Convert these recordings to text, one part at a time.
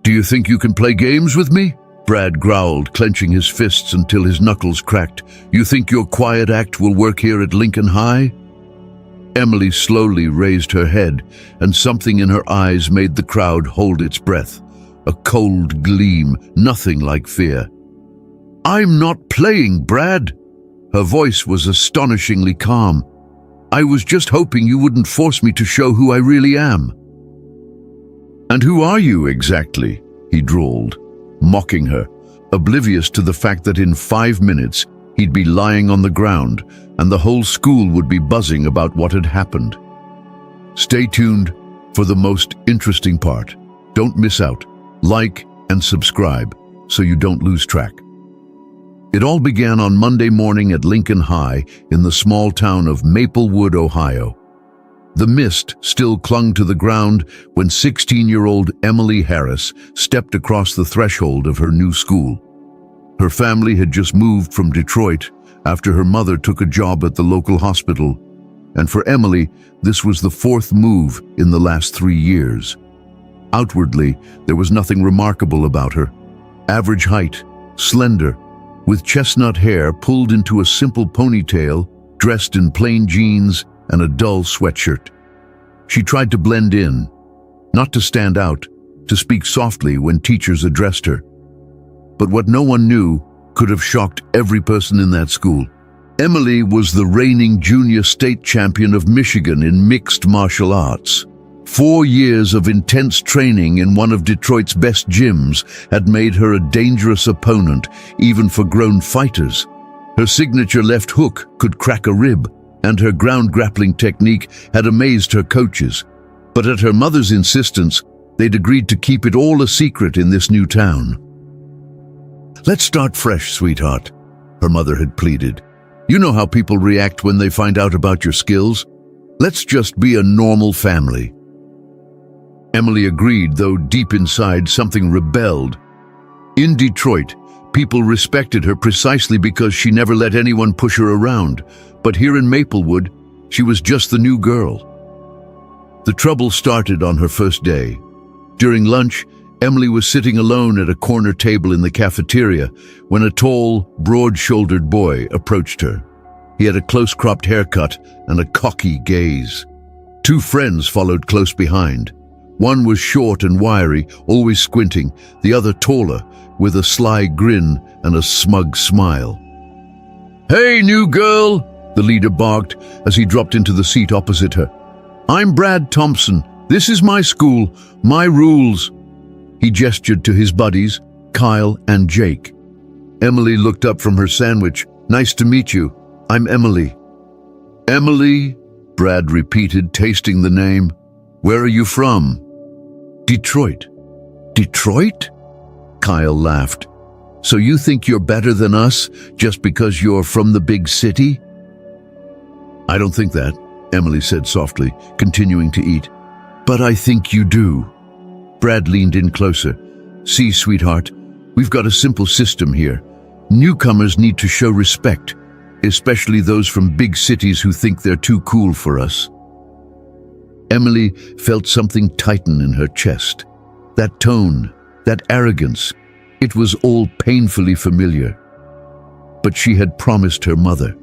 Do you think you can play games with me? Brad growled, clenching his fists until his knuckles cracked. You think your quiet act will work here at Lincoln High? Emily slowly raised her head, and something in her eyes made the crowd hold its breath. A cold gleam, nothing like fear. I'm not playing, Brad. Her voice was astonishingly calm. I was just hoping you wouldn't force me to show who I really am. And who are you exactly? He drawled, mocking her, oblivious to the fact that in 5 minutes he'd be lying on the ground and the whole school would be buzzing about what had happened. Stay tuned for the most interesting part. Don't miss out. Like and subscribe so you don't lose track. It all began on Monday morning at Lincoln High in the small town of Maplewood, Ohio. The mist still clung to the ground when 16-year-old Emily Harris stepped across the threshold of her new school. Her family had just moved from Detroit after her mother took a job at the local hospital, and for Emily, this was the 4th move in the last 3 years. Outwardly, there was nothing remarkable about her. Average height, slender, with chestnut hair pulled into a simple ponytail, dressed in plain jeans and a dull sweatshirt. She tried to blend in, not to stand out, to speak softly when teachers addressed her. But what no one knew could have shocked every person in that school. Emily was the reigning junior state champion of Michigan in mixed martial arts. 4 years of intense training in one of Detroit's best gyms had made her a dangerous opponent, even for grown fighters. Her signature left hook could crack a rib, and her ground grappling technique had amazed her coaches. But at her mother's insistence, they'd agreed to keep it all a secret in this new town. Let's start fresh, sweetheart, her mother had pleaded. You know how people react when they find out about your skills. Let's just be a normal family. Emily agreed, though deep inside something rebelled. In Detroit, people respected her precisely because she never let anyone push her around. But here in Maplewood, she was just the new girl. The trouble started on her first day. During lunch, Emily was sitting alone at a corner table in the cafeteria when a tall, broad-shouldered boy approached her. He had a close-cropped haircut and a cocky gaze. 2 friends followed close behind. One was short and wiry, always squinting, the other taller, with a sly grin and a smug smile. "Hey, new girl," the leader barked as he dropped into the seat opposite her. "I'm Brad Thompson. This is my school, my rules." He gestured to his buddies, Kyle and Jake. Emily looked up from her sandwich. "Nice to meet you. I'm Emily." "Emily?" Brad repeated, tasting the name. "Where are you from?" "Detroit." "Detroit?" Kyle laughed. "So you think you're better than us just because you're from the big city?" "I don't think that," Emily said softly, continuing to eat. "But I think you do." Brad leaned in closer. "See, sweetheart, we've got a simple system here. Newcomers need to show respect, especially those from big cities who think they're too cool for us." Emily felt something tighten in her chest. That tone, that arrogance, it was all painfully familiar. But she had promised her mother.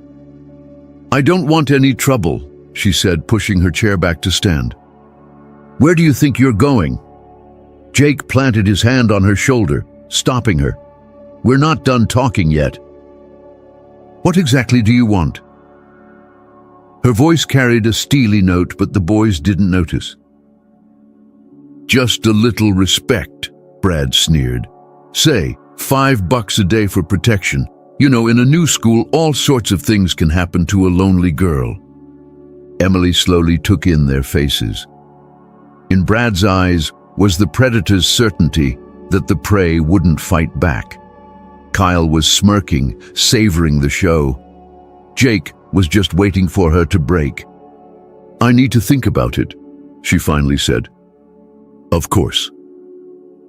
"I don't want any trouble," she said, pushing her chair back to stand. "Where do you think you're going?" Jake planted his hand on her shoulder, stopping her. "We're not done talking yet." "What exactly do you want?" Her voice carried a steely note, but the boys didn't notice. "Just a little respect," Brad sneered. "Say, $5 a day for protection. You know, in a new school, all sorts of things can happen to a lonely girl." Emily slowly took in their faces. In Brad's eyes was the predator's certainty that the prey wouldn't fight back. Kyle was smirking, savoring the show. Jake was just waiting for her to break. "I need to think about it," she finally said. "Of course."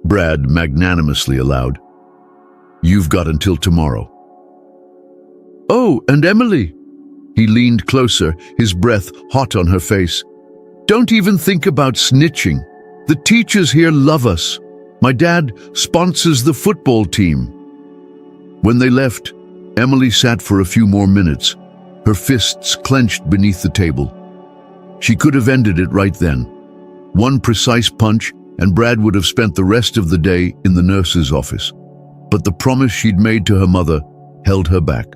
Brad magnanimously allowed. "You've got until tomorrow." "Oh, and Emily." He leaned closer, his breath hot on her face. "Don't even think about snitching. The teachers here love us. My dad sponsors the football team." When they left, Emily sat for a few more minutes, her fists clenched beneath the table. She could have ended it right then. One precise punch, and Brad would have spent the rest of the day in the nurse's office. But the promise she'd made to her mother held her back.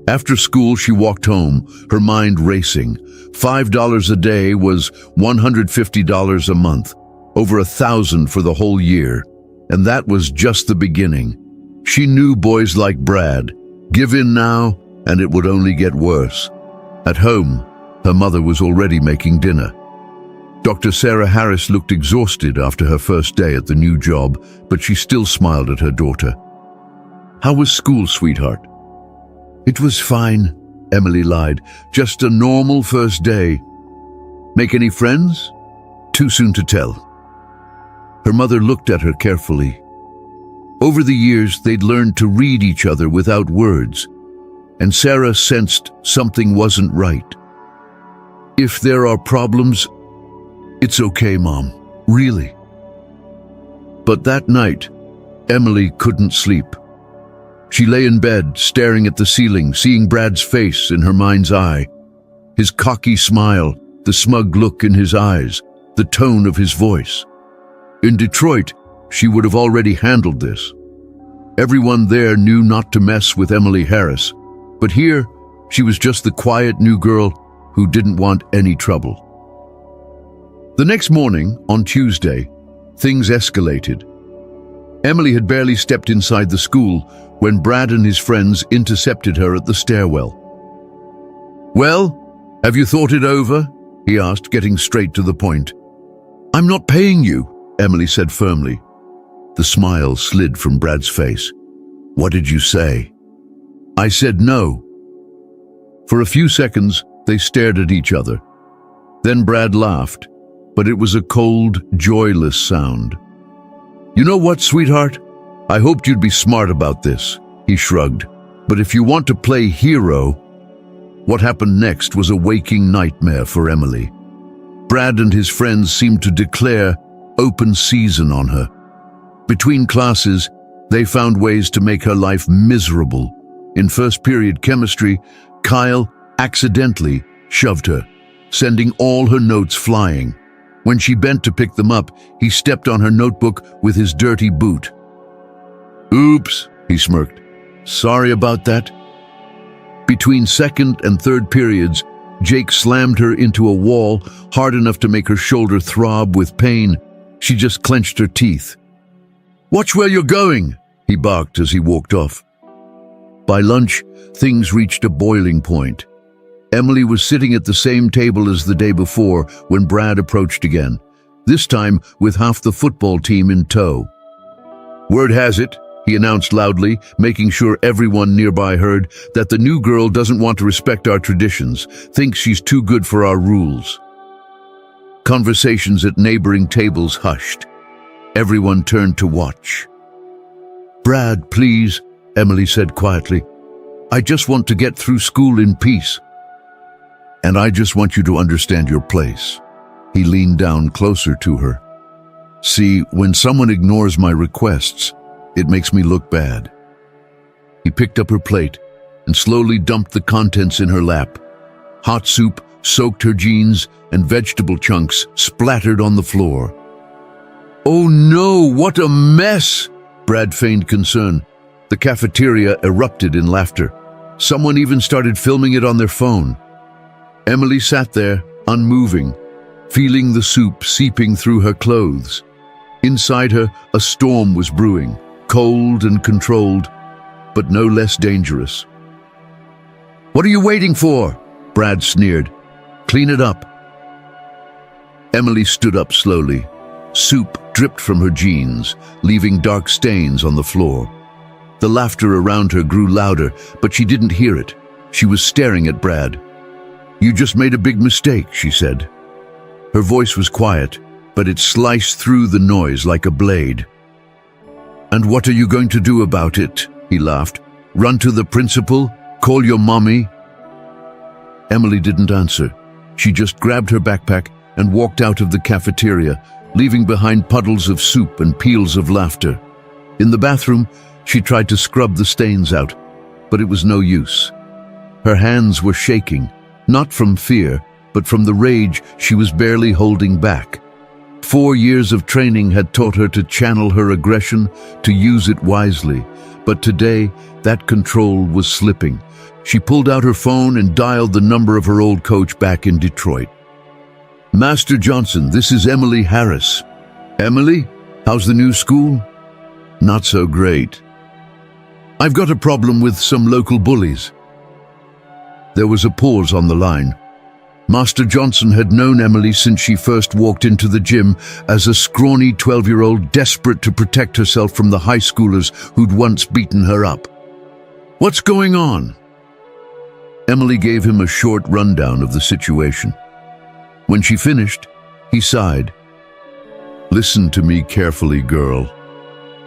After school, she walked home, her mind racing. $5 a day was $150 a month, over $1,000 for the whole year. And that was just the beginning. She knew boys like Brad. Give in now, and it would only get worse. At home, her mother was already making dinner. Dr. Sarah Harris looked exhausted after her first day at the new job, but she still smiled at her daughter. "How was school, sweetheart?" "It was fine," Emily lied. "Just a normal first day." "Make any friends?" "Too soon to tell." Her mother looked at her carefully. Over the years, they'd learned to read each other without words, and Sarah sensed something wasn't right. "If there are problems, it's okay, Mom. Really." But that night, Emily couldn't sleep. She lay in bed, staring at the ceiling, seeing Brad's face in her mind's eye. His cocky smile, the smug look in his eyes, the tone of his voice. In Detroit, she would have already handled this. Everyone there knew not to mess with Emily Harris, but here, she was just the quiet new girl who didn't want any trouble. The next morning, on Tuesday, things escalated. Emily had barely stepped inside the school when Brad and his friends intercepted her at the stairwell. "Well, have you thought it over?" he asked, getting straight to the point. "I'm not paying you," Emily said firmly. The smile slid from Brad's face. "What did you say?" "I said no." For a few seconds, they stared at each other. Then Brad laughed, but it was a cold, joyless sound. "You know what, sweetheart? I hoped you'd be smart about this," he shrugged. "But if you want to play hero..." What happened next was a waking nightmare for Emily. Brad and his friends seemed to declare open season on her. Between classes, they found ways to make her life miserable. In first period chemistry, Kyle accidentally shoved her, sending all her notes flying. When she bent to pick them up, he stepped on her notebook with his dirty boot. "Oops," he smirked. "Sorry about that." Between second and third periods, Jake slammed her into a wall hard enough to make her shoulder throb with pain. She just clenched her teeth. "Watch where you're going," he barked as he walked off. By lunch, things reached a boiling point. Emily was sitting at the same table as the day before when Brad approached again, this time with half the football team in tow. "Word has it," he announced loudly, making sure everyone nearby heard, "that the new girl doesn't want to respect our traditions, thinks she's too good for our rules." Conversations at neighboring tables hushed. Everyone turned to watch. "Brad, please," Emily said quietly. "I just want to get through school in peace. And I just want you to understand your place." He leaned down closer to her. "See, when someone ignores my requests, it makes me look bad." He picked up her plate and slowly dumped the contents in her lap. Hot soup soaked her jeans and vegetable chunks splattered on the floor. "Oh no, what a mess!" Brad feigned concern. The cafeteria erupted in laughter. Someone even started filming it on their phone. Emily sat there, unmoving, feeling the soup seeping through her clothes. Inside her, a storm was brewing, cold and controlled, but no less dangerous. "What are you waiting for?" Brad sneered. "Clean it up." Emily stood up slowly. Soup dripped from her jeans, leaving dark stains on the floor. The laughter around her grew louder, but she didn't hear it. She was staring at Brad. "You just made a big mistake," she said. Her voice was quiet, but it sliced through the noise like a blade. "And what are you going to do about it?" he laughed. "Run to the principal? Call your mommy?" Emily didn't answer. She just grabbed her backpack and walked out of the cafeteria, leaving behind puddles of soup and peals of laughter. In the bathroom, she tried to scrub the stains out, but it was no use. Her hands were shaking, not from fear, but from the rage she was barely holding back. 4 years of training had taught her to channel her aggression, to use it wisely, but today that control was slipping. She pulled out her phone and dialed the number of her old coach back in Detroit. "Master Johnson, this is Emily Harris." "Emily, how's the new school?" "Not so great. I've got a problem with some local bullies." There was a pause on the line. Master Johnson had known Emily since she first walked into the gym as a scrawny 12-year-old desperate to protect herself from the high schoolers who'd once beaten her up. "What's going on?" Emily gave him a short rundown of the situation. When she finished, he sighed. "Listen to me carefully, girl.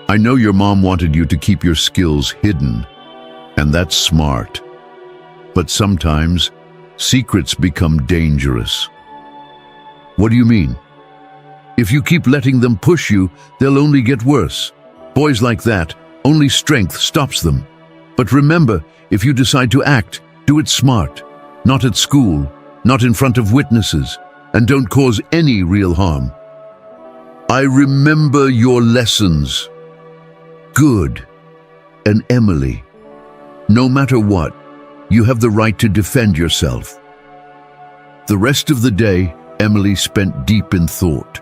I know your mom wanted you to keep your skills hidden, and that's smart. But sometimes, secrets become dangerous." "What do you mean?" "If you keep letting them push you, they'll only get worse. Boys like that, only strength stops them. But remember, if you decide to act, do it smart. Not at school, not in front of witnesses, and don't cause any real harm." "I remember your lessons." "Good. And Emily, no matter what, you have the right to defend yourself." The rest of the day, Emily spent deep in thought.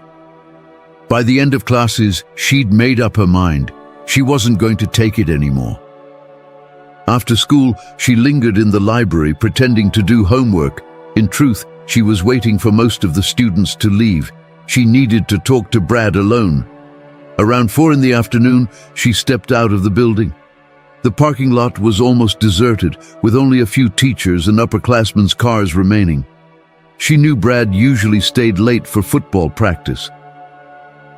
By the end of classes, she'd made up her mind. She wasn't going to take it anymore. After school, she lingered in the library pretending to do homework. In truth, she was waiting for most of the students to leave. She needed to talk to Brad alone. Around 4 in the afternoon, she stepped out of the building. The parking lot was almost deserted, with only a few teachers and upperclassmen's cars remaining. She knew Brad usually stayed late for football practice.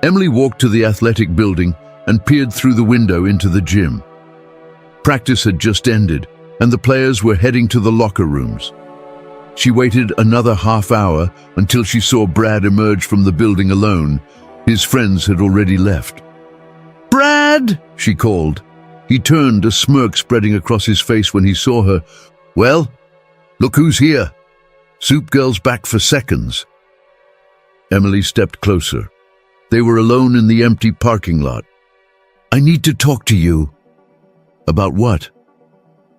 Emily walked to the athletic building and peered through the window into the gym. Practice had just ended, and the players were heading to the locker rooms. She waited another half hour until she saw Brad emerge from the building alone. His friends had already left. "Brad!" she called. He turned, a smirk spreading across his face when he saw her. "Well, look who's here. Soup Girl's back for seconds." Emily stepped closer. They were alone in the empty parking lot. "I need to talk to you." "About what?"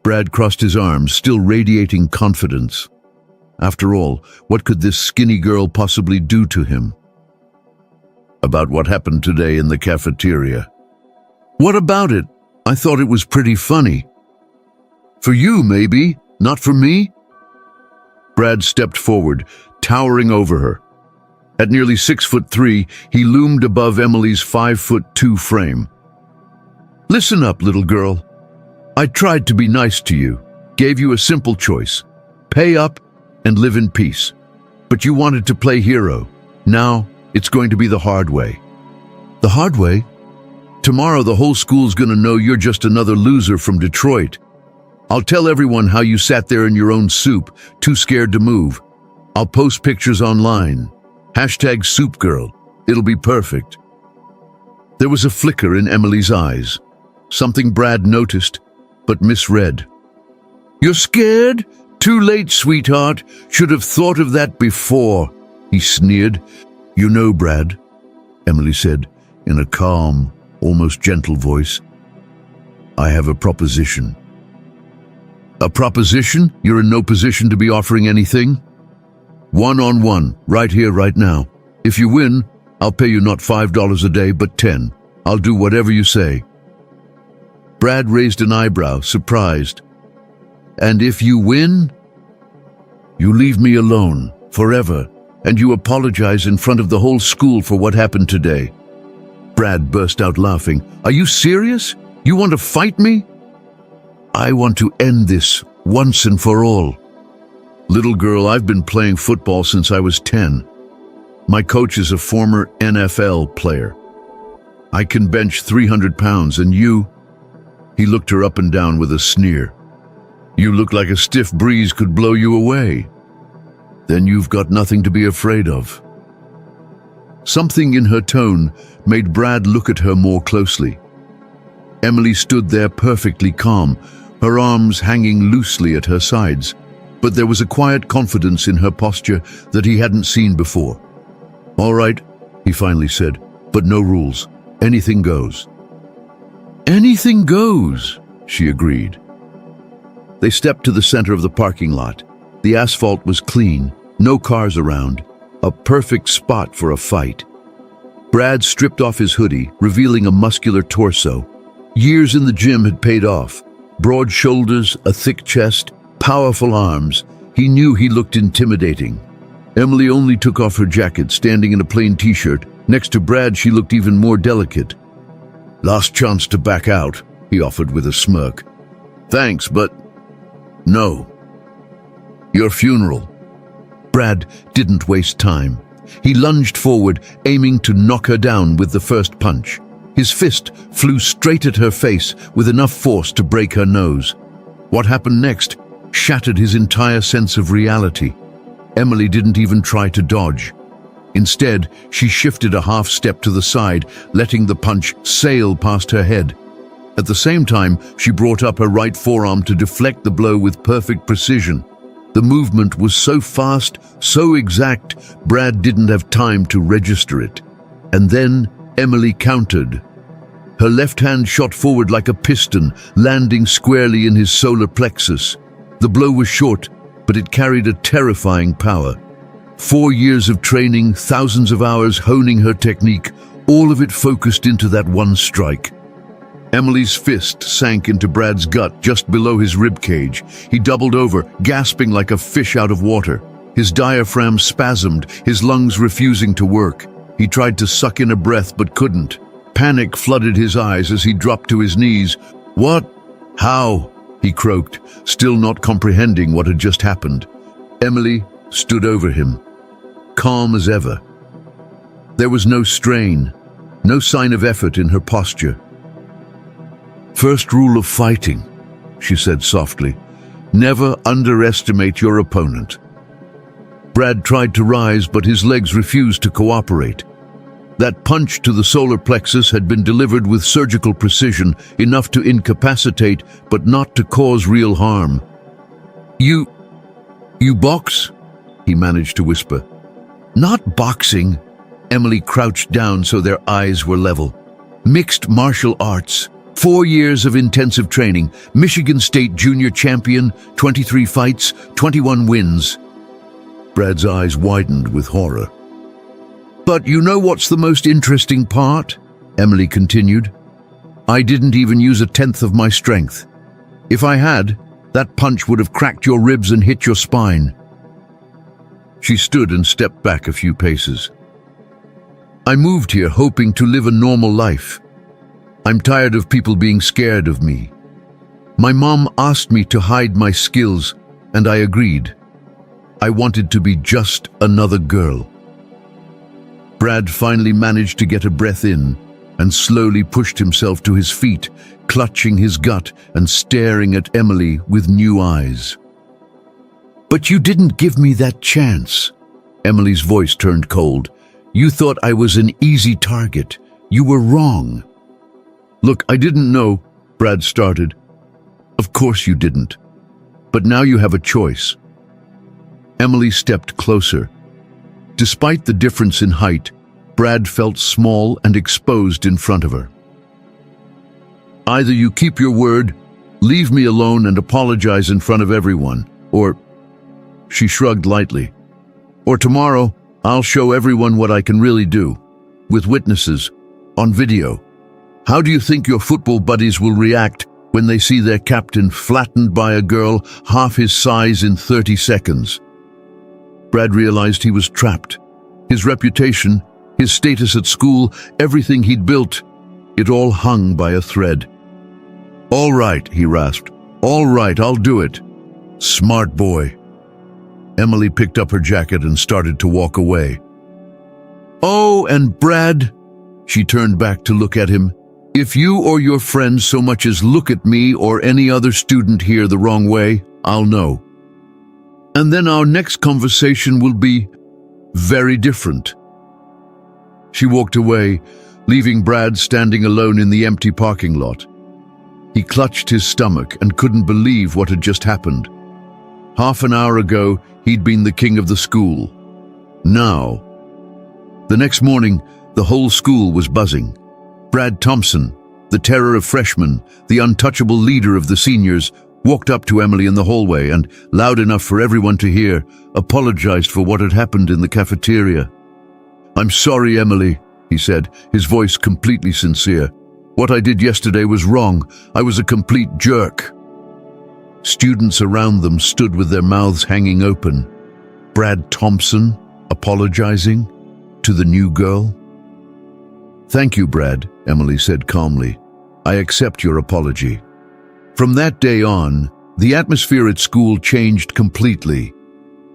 Brad crossed his arms, still radiating confidence. After all, what could this skinny girl possibly do to him? "About what happened today in the cafeteria." "What about it? I thought it was pretty funny." "For you, maybe, not for me?" Brad stepped forward, towering over her. At nearly 6'3", he loomed above Emily's 5'2" frame. "Listen up, little girl. I tried to be nice to you, gave you a simple choice. Pay up and live in peace. But you wanted to play hero. Now, it's going to be the hard way." "The hard way? Tomorrow the whole school's gonna know you're just another loser from Detroit. I'll tell everyone how you sat there in your own soup, too scared to move. I'll post pictures online. #SoupGirl. It'll be perfect." There was a flicker in Emily's eyes, something Brad noticed, but misread. "You're scared? Too late, sweetheart. Should have thought of that before," he sneered. "You know, Brad," Emily said in a calm, almost gentle voice, "I have a proposition." "A proposition? You're in no position to be offering anything?" "1-on-1, right here, right now. If you win, I'll pay you not $5 a day, but 10. I'll do whatever you say." Brad raised an eyebrow, surprised. "And if you win?" "You leave me alone, forever, and you apologize in front of the whole school for what happened today." Brad burst out laughing. "Are you serious? You want to fight me?" "I want to end this, once and for all. Little girl, I've been playing football since I was 10. My coach is a former NFL player. I can bench 300 pounds, and you..." He looked her up and down with a sneer. "You look like a stiff breeze could blow you away. Then you've got nothing to be afraid of." Something in her tone made Brad look at her more closely. Emily stood there perfectly calm, her arms hanging loosely at her sides, but there was a quiet confidence in her posture that he hadn't seen before. "All right," he finally said, "but no rules. Anything goes." "Anything goes," she agreed. They stepped to the center of the parking lot. The asphalt was clean, no cars around, a perfect spot for a fight. Brad stripped off his hoodie, revealing a muscular torso. Years in the gym had paid off. Broad shoulders, a thick chest, powerful arms. He knew he looked intimidating. Emily only took off her jacket, standing in a plain t-shirt. Next to Brad, she looked even more delicate. "Last chance to back out," he offered with a smirk. "Thanks, but no. Your funeral." Brad didn't waste time. He lunged forward, aiming to knock her down with the first punch. His fist flew straight at her face with enough force to break her nose. What happened next shattered his entire sense of reality. Emily didn't even try to dodge. Instead, she shifted a half step to the side, letting the punch sail past her head. At the same time, she brought up her right forearm to deflect the blow with perfect precision. The movement was so fast, so exact, Brad didn't have time to register it. And then Emily countered. Her left hand shot forward like a piston, landing squarely in his solar plexus. The blow was short, but it carried a terrifying power. 4 years of training, thousands of hours honing her technique, all of it focused into that one strike. Emily's fist sank into Brad's gut just below his ribcage. He doubled over, gasping like a fish out of water. His diaphragm spasmed, his lungs refusing to work. He tried to suck in a breath but couldn't. Panic flooded his eyes as he dropped to his knees. "What? How?" he croaked, still not comprehending what had just happened. Emily stood over him, calm as ever. There was no strain, no sign of effort in her posture. "First rule of fighting," she said softly, "never underestimate your opponent." Brad tried to rise, but his legs refused to cooperate. That punch to the solar plexus had been delivered with surgical precision, enough to incapacitate, but not to cause real harm. You box?" he managed to whisper. "Not boxing." Emily crouched down so their eyes were level. "Mixed martial arts. 4 years of intensive training. Michigan State junior champion, 23 fights, 21 wins." Brad's eyes widened with horror. "But you know what's the most interesting part?" Emily continued. "I didn't even use 1/10 of my strength. If I had, that punch would have cracked your ribs and hit your spine." She stood and stepped back a few paces. "I moved here hoping to live a normal life. I'm tired of people being scared of me. My mom asked me to hide my skills, and I agreed. I wanted to be just another girl." Brad finally managed to get a breath in and slowly pushed himself to his feet, clutching his gut and staring at Emily with new eyes. "But you didn't give me that chance." Emily's voice turned cold. "You thought I was an easy target. You were wrong." "Look, I didn't know," Brad started. "Of course you didn't. But now you have a choice." Emily stepped closer. Despite the difference in height, Brad felt small and exposed in front of her. "Either you keep your word, leave me alone and apologize in front of everyone, or—" she shrugged lightly, "or tomorrow I'll show everyone what I can really do, with witnesses, on video. How do you think your football buddies will react when they see their captain flattened by a girl half his size in 30 seconds? Brad realized he was trapped. His reputation, his status at school, everything he'd built, it all hung by a thread. "All right," he rasped. "All right, I'll do it." "Smart boy." Emily picked up her jacket and started to walk away. "Oh, and Brad," she turned back to look at him, "if you or your friends so much as look at me or any other student here the wrong way, I'll know. And then our next conversation will be very different." She walked away, leaving Brad standing alone in the empty parking lot. He clutched his stomach and couldn't believe what had just happened. Half an hour ago, he'd been the king of the school. Now, the next morning, the whole school was buzzing. Brad Thompson, the terror of freshmen, the untouchable leader of the seniors, walked up to Emily in the hallway and, loud enough for everyone to hear, apologized for what had happened in the cafeteria. "I'm sorry, Emily," he said, his voice completely sincere. "What I did yesterday was wrong. I was a complete jerk." Students around them stood with their mouths hanging open. Brad Thompson apologizing to the new girl? "Thank you, Brad," Emily said calmly. "I accept your apology." From that day on, the atmosphere at school changed completely.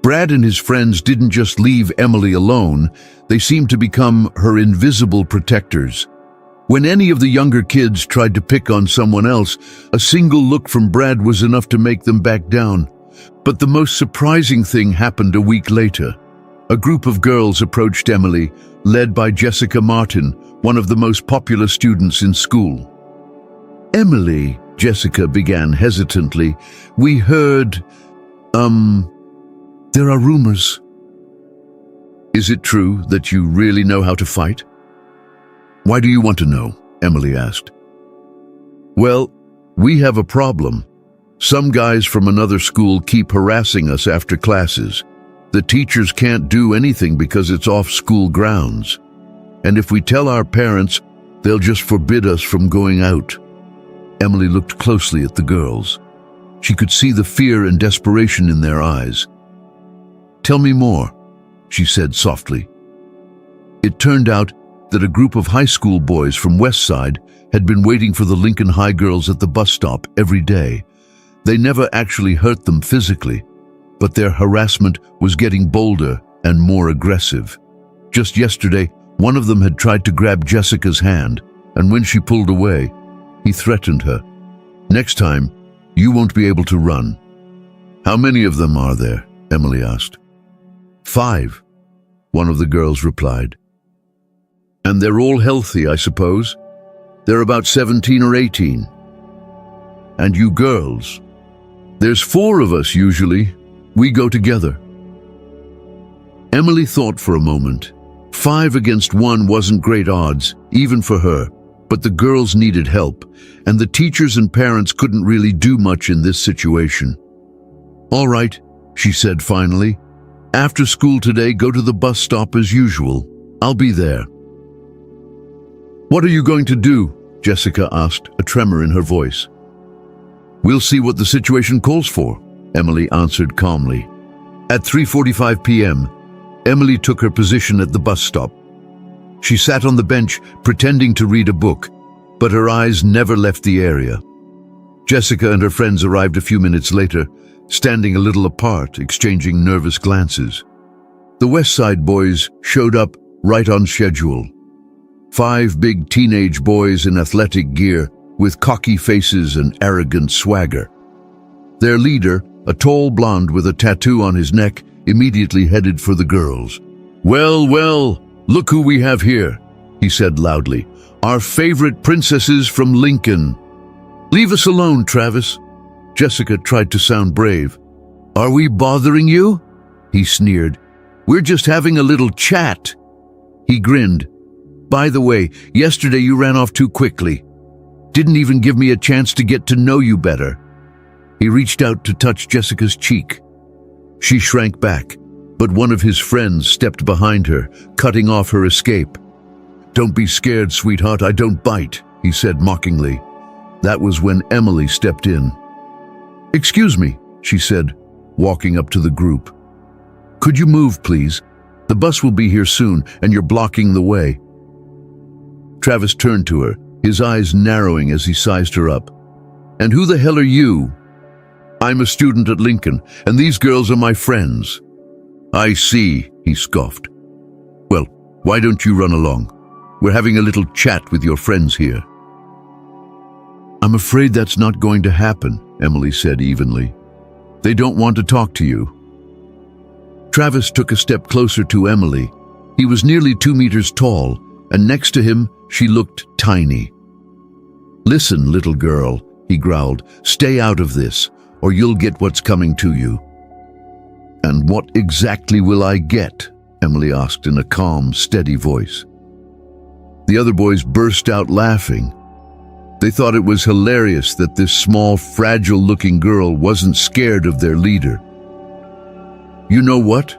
Brad and his friends didn't just leave Emily alone, they seemed to become her invisible protectors. When any of the younger kids tried to pick on someone else, a single look from Brad was enough to make them back down. But the most surprising thing happened a week later. A group of girls approached Emily, led by Jessica Martin, one of the most popular students in school. "Emily," Jessica began hesitantly, "we heard, there are rumors." "Is it true that you really know how to fight?" "Why do you want to know?" Emily asked. "Well, we have a problem. Some guys from another school keep harassing us after classes. The teachers can't do anything because it's off school grounds. And if we tell our parents, they'll just forbid us from going out." Emily looked closely at the girls. She could see the fear and desperation in their eyes. "Tell me more," she said softly. It turned out that a group of high school boys from West Side had been waiting for the Lincoln High girls at the bus stop every day. They never actually hurt them physically, but their harassment was getting bolder and more aggressive. Just yesterday, one of them had tried to grab Jessica's hand, and when she pulled away, he threatened her. "Next time, you won't be able to run." "How many of them are there?" Emily asked. "5, one of the girls replied. "And they're all healthy, I suppose? They're about 17 or 18. "And you girls?" "There's 4 of us usually. We go together." Emily thought for a moment. 5 against 1 wasn't great odds, even for her, but the girls needed help, and the teachers and parents couldn't really do much in this situation. "All right," she said finally. "After school today, go to the bus stop as usual. I'll be there." "What are you going to do?" Jessica asked, a tremor in her voice. "We'll see what the situation calls for," Emily answered calmly. At 3:45 p.m., Emily took her position at the bus stop. She sat on the bench, pretending to read a book, but her eyes never left the area. Jessica and her friends arrived a few minutes later, standing a little apart, exchanging nervous glances. The West Side boys showed up right on schedule. 5 big teenage boys in athletic gear, with cocky faces and arrogant swagger. Their leader, a tall blonde with a tattoo on his neck, immediately headed for the girls. "Well, well, look who we have here," he said loudly. "Our favorite princesses from Lincoln." "Leave us alone, Travis." Jessica tried to sound brave. "Are we bothering you?" he sneered. "We're just having a little chat." He grinned. "By the way, yesterday you ran off too quickly. Didn't even give me a chance to get to know you better." He reached out to touch Jessica's cheek. She shrank back, but one of his friends stepped behind her, cutting off her escape. "Don't be scared, sweetheart, I don't bite," he said mockingly. That was when Emily stepped in. "Excuse me," she said, walking up to the group. "Could you move, please? The bus will be here soon, and you're blocking the way." Travis turned to her, his eyes narrowing as he sized her up. "And who the hell are you?" "I'm a student at Lincoln, and these girls are my friends." "I see," he scoffed. "Well, why don't you run along? We're having a little chat with your friends here." "I'm afraid that's not going to happen," Emily said evenly. "They don't want to talk to you." Travis took a step closer to Emily. He was nearly 2 meters tall, and next to him, she looked tiny. "Listen, little girl," he growled, "stay out of this, or you'll get what's coming to you." "And what exactly will I get?" Emily asked in a calm, steady voice. The other boys burst out laughing. They thought it was hilarious that this small, fragile-looking girl wasn't scared of their leader. "You know what?"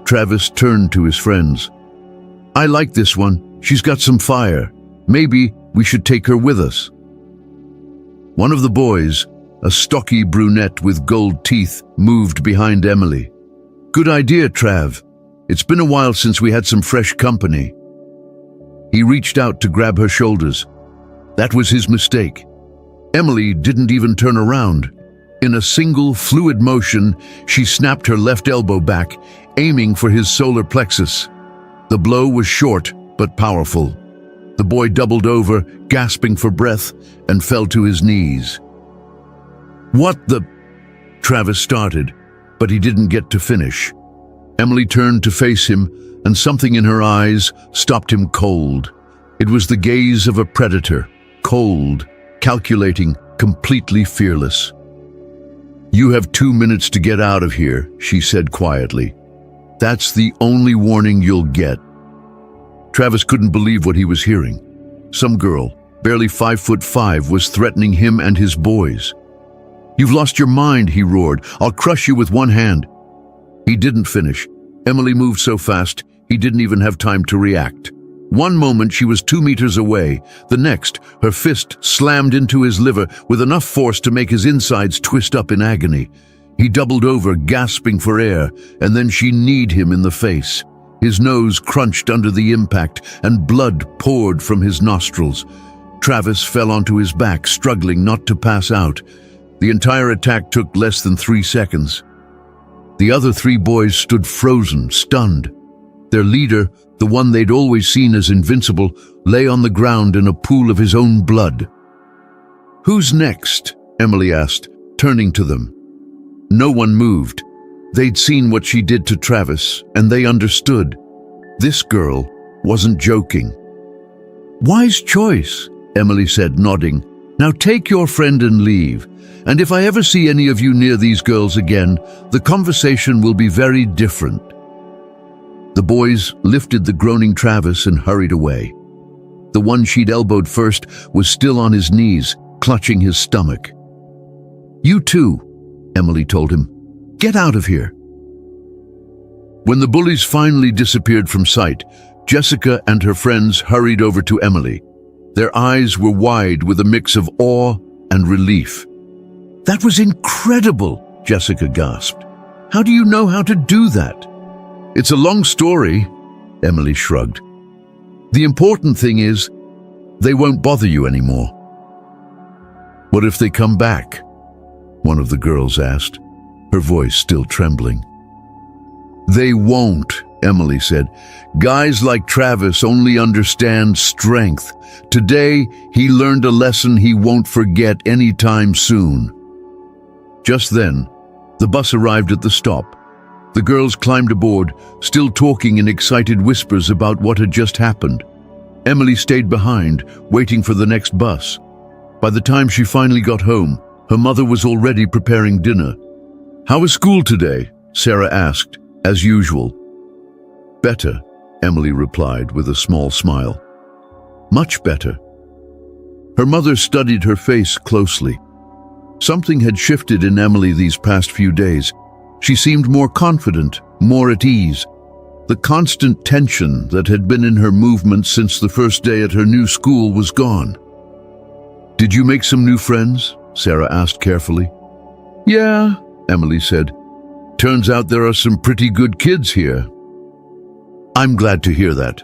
Travis turned to his friends. "I like this one. She's got some fire. Maybe we should take her with us." One of the boys, a stocky brunette with gold teeth, moved behind Emily. "Good idea, Trav. It's been a while since we had some fresh company." He reached out to grab her shoulders. That was his mistake. Emily didn't even turn around. In a single, fluid motion, she snapped her left elbow back, aiming for his solar plexus. The blow was short, but powerful. The boy doubled over, gasping for breath, and fell to his knees. "What the—" Travis started, but he didn't get to finish. Emily turned to face him, and something in her eyes stopped him cold. It was the gaze of a predator, cold, calculating, completely fearless. "You have 2 minutes to get out of here," she said quietly. "That's the only warning you'll get." Travis couldn't believe what he was hearing. Some girl, barely 5'5", was threatening him and his boys. "You've lost your mind," he roared. "I'll crush you with one hand." He didn't finish. Emily moved so fast, he didn't even have time to react. One moment she was 2 meters away. The next, her fist slammed into his liver with enough force to make his insides twist up in agony. He doubled over, gasping for air, and then she kneed him in the face. His nose crunched under the impact, and blood poured from his nostrils. Travis fell onto his back, struggling not to pass out. The entire attack took less than 3 seconds. The other 3 boys stood frozen, stunned. Their leader, the one they'd always seen as invincible, lay on the ground in a pool of his own blood. "Who's next?" Emily asked, turning to them. No one moved. They'd seen what she did to Travis, and they understood. This girl wasn't joking. "Wise choice," Emily said, nodding. "Now take your friend and leave. And if I ever see any of you near these girls again, the conversation will be very different." The boys lifted the groaning Travis and hurried away. The one she'd elbowed first was still on his knees, clutching his stomach. "You too," Emily told him. "Get out of here." When the bullies finally disappeared from sight, Jessica and her friends hurried over to Emily. Their eyes were wide with a mix of awe and relief. "That was incredible," Jessica gasped. "How do you know how to do that?" "It's a long story," Emily shrugged. "The important thing is, they won't bother you anymore." "What if they come back?" one of the girls asked, her voice still trembling. "They won't," Emily said. "Guys like Travis only understand strength. Today, he learned a lesson he won't forget anytime soon." Just then, the bus arrived at the stop. The girls climbed aboard, still talking in excited whispers about what had just happened. Emily stayed behind, waiting for the next bus. By the time she finally got home, her mother was already preparing dinner. "How was school today?" Sarah asked, as usual. "Better," Emily replied with a small smile. "Much better." Her mother studied her face closely. Something had shifted in Emily these past few days. She seemed more confident, more at ease. The constant tension that had been in her movements since the first day at her new school was gone. "Did you make some new friends?" Sarah asked carefully. "Yeah," Emily said. "Turns out there are some pretty good kids here." "I'm glad to hear that."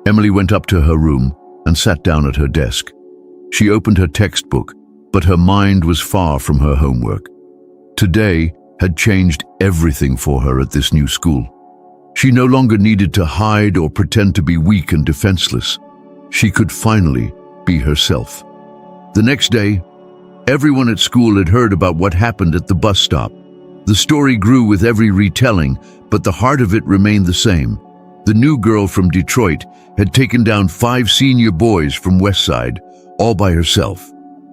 Emily went up to her room and sat down at her desk. She opened her textbook, but her mind was far from her homework. Today had changed everything for her at this new school. She no longer needed to hide or pretend to be weak and defenseless. She could finally be herself. The next day, everyone at school had heard about what happened at the bus stop. The story grew with every retelling, but the heart of it remained the same. The new girl from Detroit had taken down 5 senior boys from Westside, all by herself.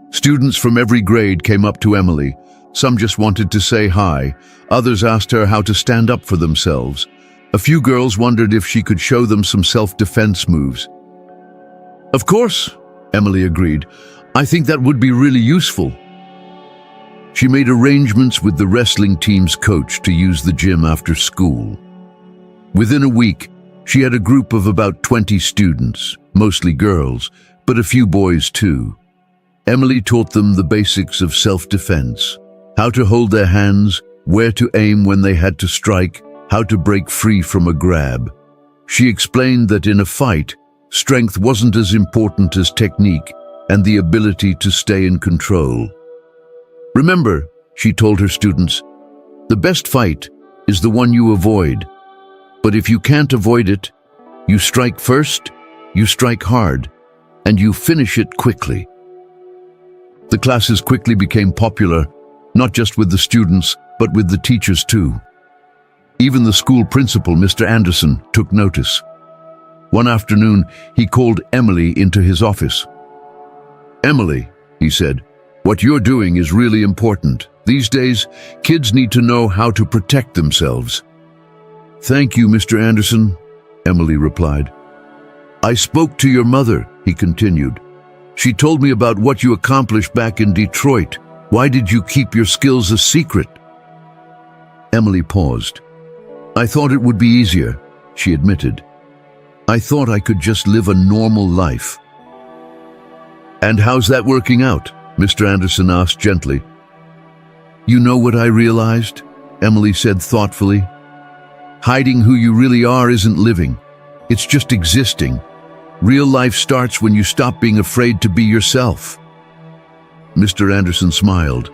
Students from every grade came up to Emily. Some just wanted to say hi. Others asked her how to stand up for themselves. A few girls wondered if she could show them some self-defense moves. "Of course," Emily agreed. "I think that would be really useful." She made arrangements with the wrestling team's coach to use the gym after school. Within a week, she had a group of about 20 students, mostly girls, but a few boys too. Emily taught them the basics of self-defense, how to hold their hands, where to aim when they had to strike, how to break free from a grab. She explained that in a fight, strength wasn't as important as technique and the ability to stay in control. "Remember," she told her students, "the best fight is the one you avoid. But if you can't avoid it, you strike first, you strike hard, and you finish it quickly." The classes quickly became popular, not just with the students, but with the teachers too. Even the school principal, Mr. Anderson, took notice. One afternoon, he called Emily into his office. "Emily," he said, "what you're doing is really important. These days, kids need to know how to protect themselves." "Thank you, Mr. Anderson," Emily replied. "I spoke to your mother," he continued. "She told me about what you accomplished back in Detroit. Why did you keep your skills a secret?" Emily paused. "I thought it would be easier," she admitted. "I thought I could just live a normal life." "And how's that working out?" Mr. Anderson asked gently. "You know what I realized?" Emily said thoughtfully. "Hiding who you really are isn't living. It's just existing. Real life starts when you stop being afraid to be yourself." Mr. Anderson smiled.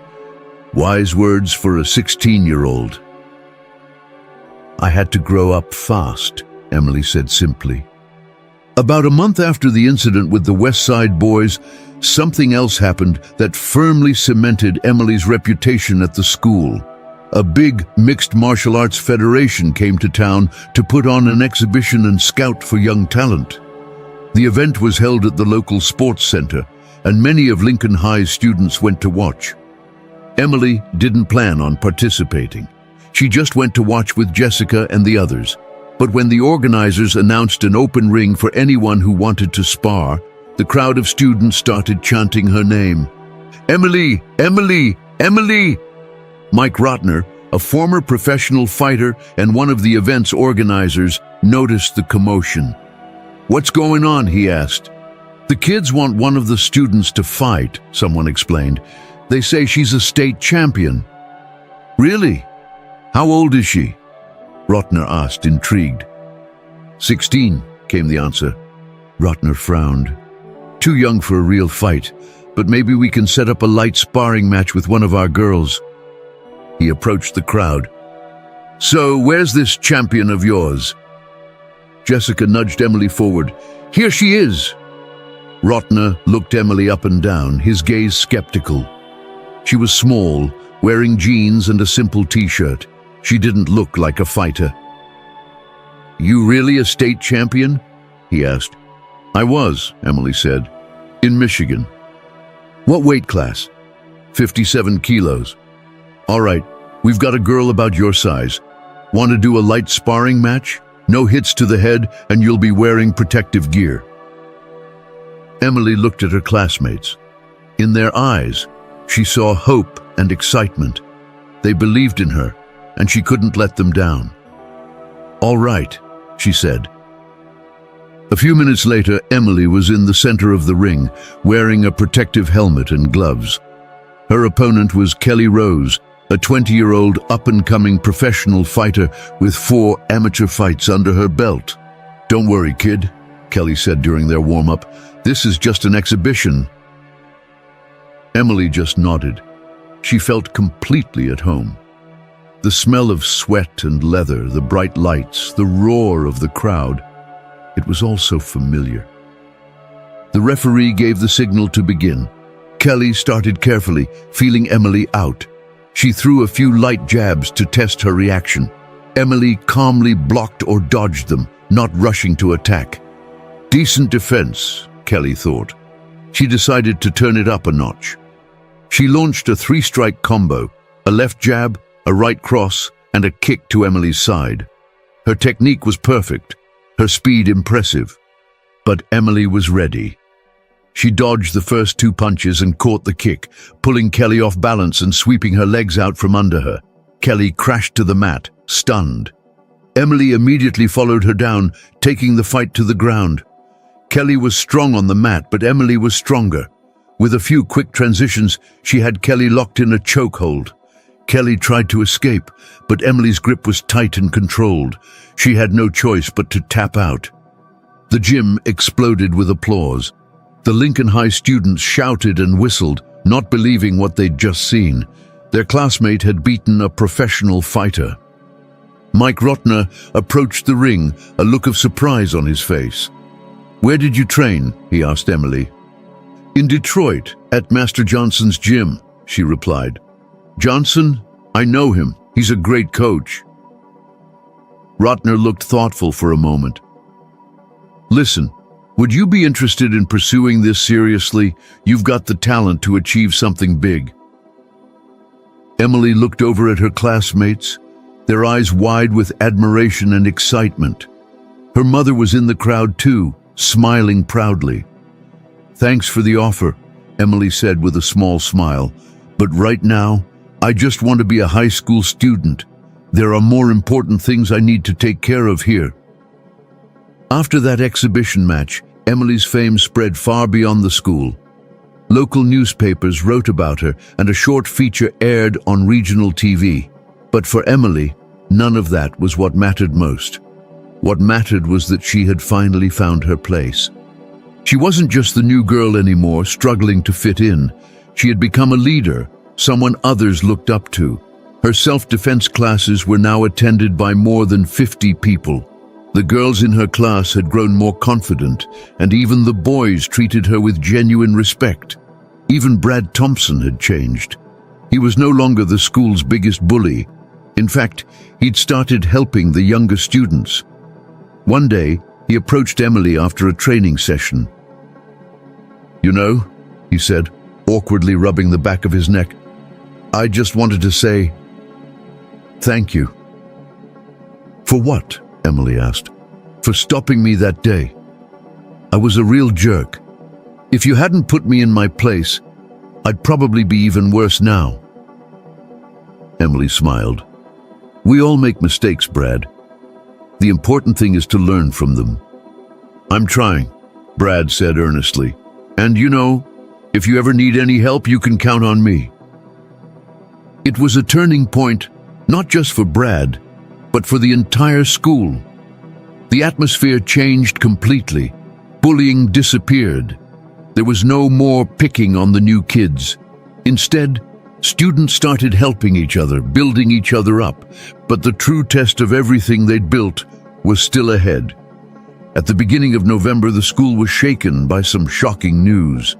Wise words for a 16-year-old. "I had to grow up fast," Emily said simply. About a month after the incident with the West Side boys, something else happened that firmly cemented Emily's reputation at the school. A big mixed martial arts federation came to town to put on an exhibition and scout for young talent. The event was held at the local sports center, and many of Lincoln High's students went to watch. Emily didn't plan on participating. She just went to watch with Jessica and the others. But when the organizers announced an open ring for anyone who wanted to spar, the crowd of students started chanting her name. "Emily! Emily! Emily!" Mike Rotner, a former professional fighter and one of the event's organizers, noticed the commotion. "What's going on?" he asked. "The kids want one of the students to fight," someone explained. "They say she's a state champion." "Really? How old is she?" Rotner asked, intrigued. 16, came the answer. Rotner frowned. "Too young for a real fight, but maybe we can set up a light sparring match with one of our girls." He approached the crowd. "So, where's this champion of yours?" Jessica nudged Emily forward. "Here she is." Rotner looked Emily up and down, his gaze skeptical. She was small, wearing jeans and a simple t-shirt. She didn't look like a fighter. "You really a state champion?" he asked. "I was," Emily said. "In Michigan." "What weight class?" 57 kilos. "All right, we've got a girl about your size. Want to do a light sparring match? No hits to the head, and you'll be wearing protective gear." Emily looked at her classmates. In their eyes, she saw hope and excitement. They believed in her, and she couldn't let them down. "All right," she said. A few minutes later, Emily was in the center of the ring, wearing a protective helmet and gloves. Her opponent was Kelly Rose, a 20-year-old up-and-coming professional fighter with 4 amateur fights under her belt. "Don't worry, kid," Kelly said during their warm-up. "This is just an exhibition." Emily just nodded. She felt completely at home. The smell of sweat and leather, the bright lights, the roar of the crowd, it was all so familiar. The referee gave the signal to begin. Kelly started carefully, feeling Emily out. She threw a few light jabs to test her reaction. Emily calmly blocked or dodged them, not rushing to attack. Decent defense, Kelly thought. She decided to turn it up a notch. She launched a 3-strike combo, a left jab, a right cross, and a kick to Emily's side. Her technique was perfect, her speed impressive. But Emily was ready. She dodged the first 2 punches and caught the kick, pulling Kelly off balance and sweeping her legs out from under her. Kelly crashed to the mat, stunned. Emily immediately followed her down, taking the fight to the ground. Kelly was strong on the mat, but Emily was stronger. With a few quick transitions, she had Kelly locked in a chokehold. Kelly tried to escape, but Emily's grip was tight and controlled. She had no choice but to tap out. The gym exploded with applause. The Lincoln High students shouted and whistled, not believing what they'd just seen. Their classmate had beaten a professional fighter. Mike Rotner approached the ring, a look of surprise on his face. "Where did you train?" he asked Emily. "In Detroit, at Master Johnson's gym," she replied. "Johnson? I know him. He's a great coach." Rotner looked thoughtful for a moment. "Listen, would you be interested in pursuing this seriously? You've got the talent to achieve something big." Emily looked over at her classmates, their eyes wide with admiration and excitement. Her mother was in the crowd too, smiling proudly. "Thanks for the offer," Emily said with a small smile. "But right now, I just want to be a high school student. There are more important things I need to take care of here." After that exhibition match, Emily's fame spread far beyond the school. Local newspapers wrote about her, and a short feature aired on regional TV. But for Emily, none of that was what mattered most. What mattered was that she had finally found her place. She wasn't just the new girl anymore, struggling to fit in. She had become a leader, someone others looked up to. Her self-defense classes were now attended by more than 50 people. The girls in her class had grown more confident, and even the boys treated her with genuine respect. Even Brad Thompson had changed. He was no longer the school's biggest bully. In fact, he'd started helping the younger students. One day, he approached Emily after a training session. "You know," he said, awkwardly rubbing the back of his neck, "I just wanted to say thank you." "For what?" Emily asked. "For stopping me that day. I was a real jerk. If you hadn't put me in my place, I'd probably be even worse now." Emily smiled. "We all make mistakes, Brad. The important thing is to learn from them." "I'm trying," Brad said earnestly. "And you know, if you ever need any help, you can count on me." It was a turning point, not just for Brad, but for the entire school. The atmosphere changed completely. Bullying disappeared. There was no more picking on the new kids. Instead, students started helping each other, building each other up. But the true test of everything they'd built was still ahead. At the beginning of November, the school was shaken by some shocking news.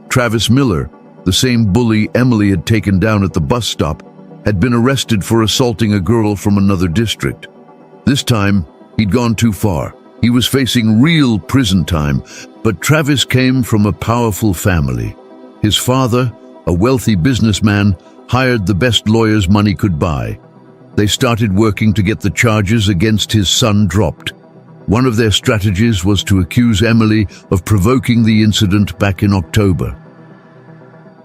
Travis Miller, the same bully Emily had taken down at the bus stop, had been arrested for assaulting a girl from another district. This time, he'd gone too far. He was facing real prison time, but Travis came from a powerful family. His father, a wealthy businessman, hired the best lawyers money could buy. They started working to get the charges against his son dropped. One of their strategies was to accuse Emily of provoking the incident back in October.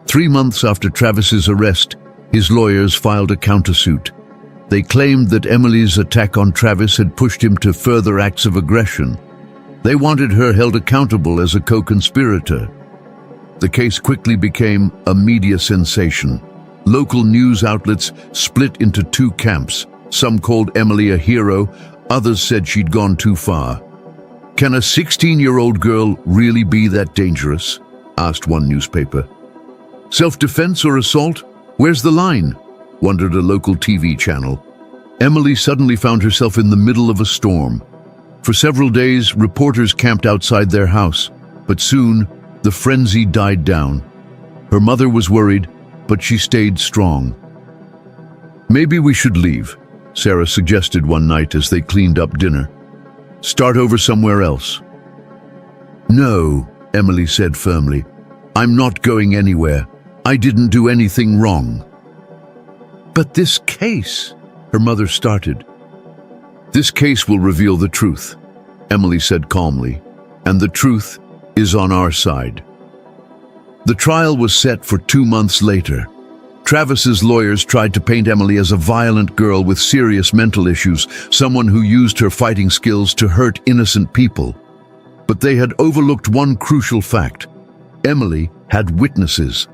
3 months after Travis's arrest, his lawyers filed a countersuit. They claimed that Emily's attack on Travis had pushed him to further acts of aggression. They wanted her held accountable as a co-conspirator. The case quickly became a media sensation. Local news outlets split into 2 camps. Some called Emily a hero, others said she'd gone too far. "Can a 16-year-old girl really be that dangerous?" asked one newspaper. "Self-defense or assault? Where's the line?" wondered a local TV channel. Emily suddenly found herself in the middle of a storm. For several days, reporters camped outside their house, but soon the frenzy died down. Her mother was worried, but she stayed strong. "Maybe we should leave," Sarah suggested one night as they cleaned up dinner. Start over somewhere else." "No," Emily said firmly. "I'm not going anywhere. I didn't do anything wrong." "But this case," her mother started. "This case will reveal the truth," Emily said calmly, "and the truth is on our side." The trial was set for 2 months later. Travis's lawyers tried to paint Emily as a violent girl with serious mental issues, someone who used her fighting skills to hurt innocent people. But they had overlooked one crucial fact. Emily had witnesses.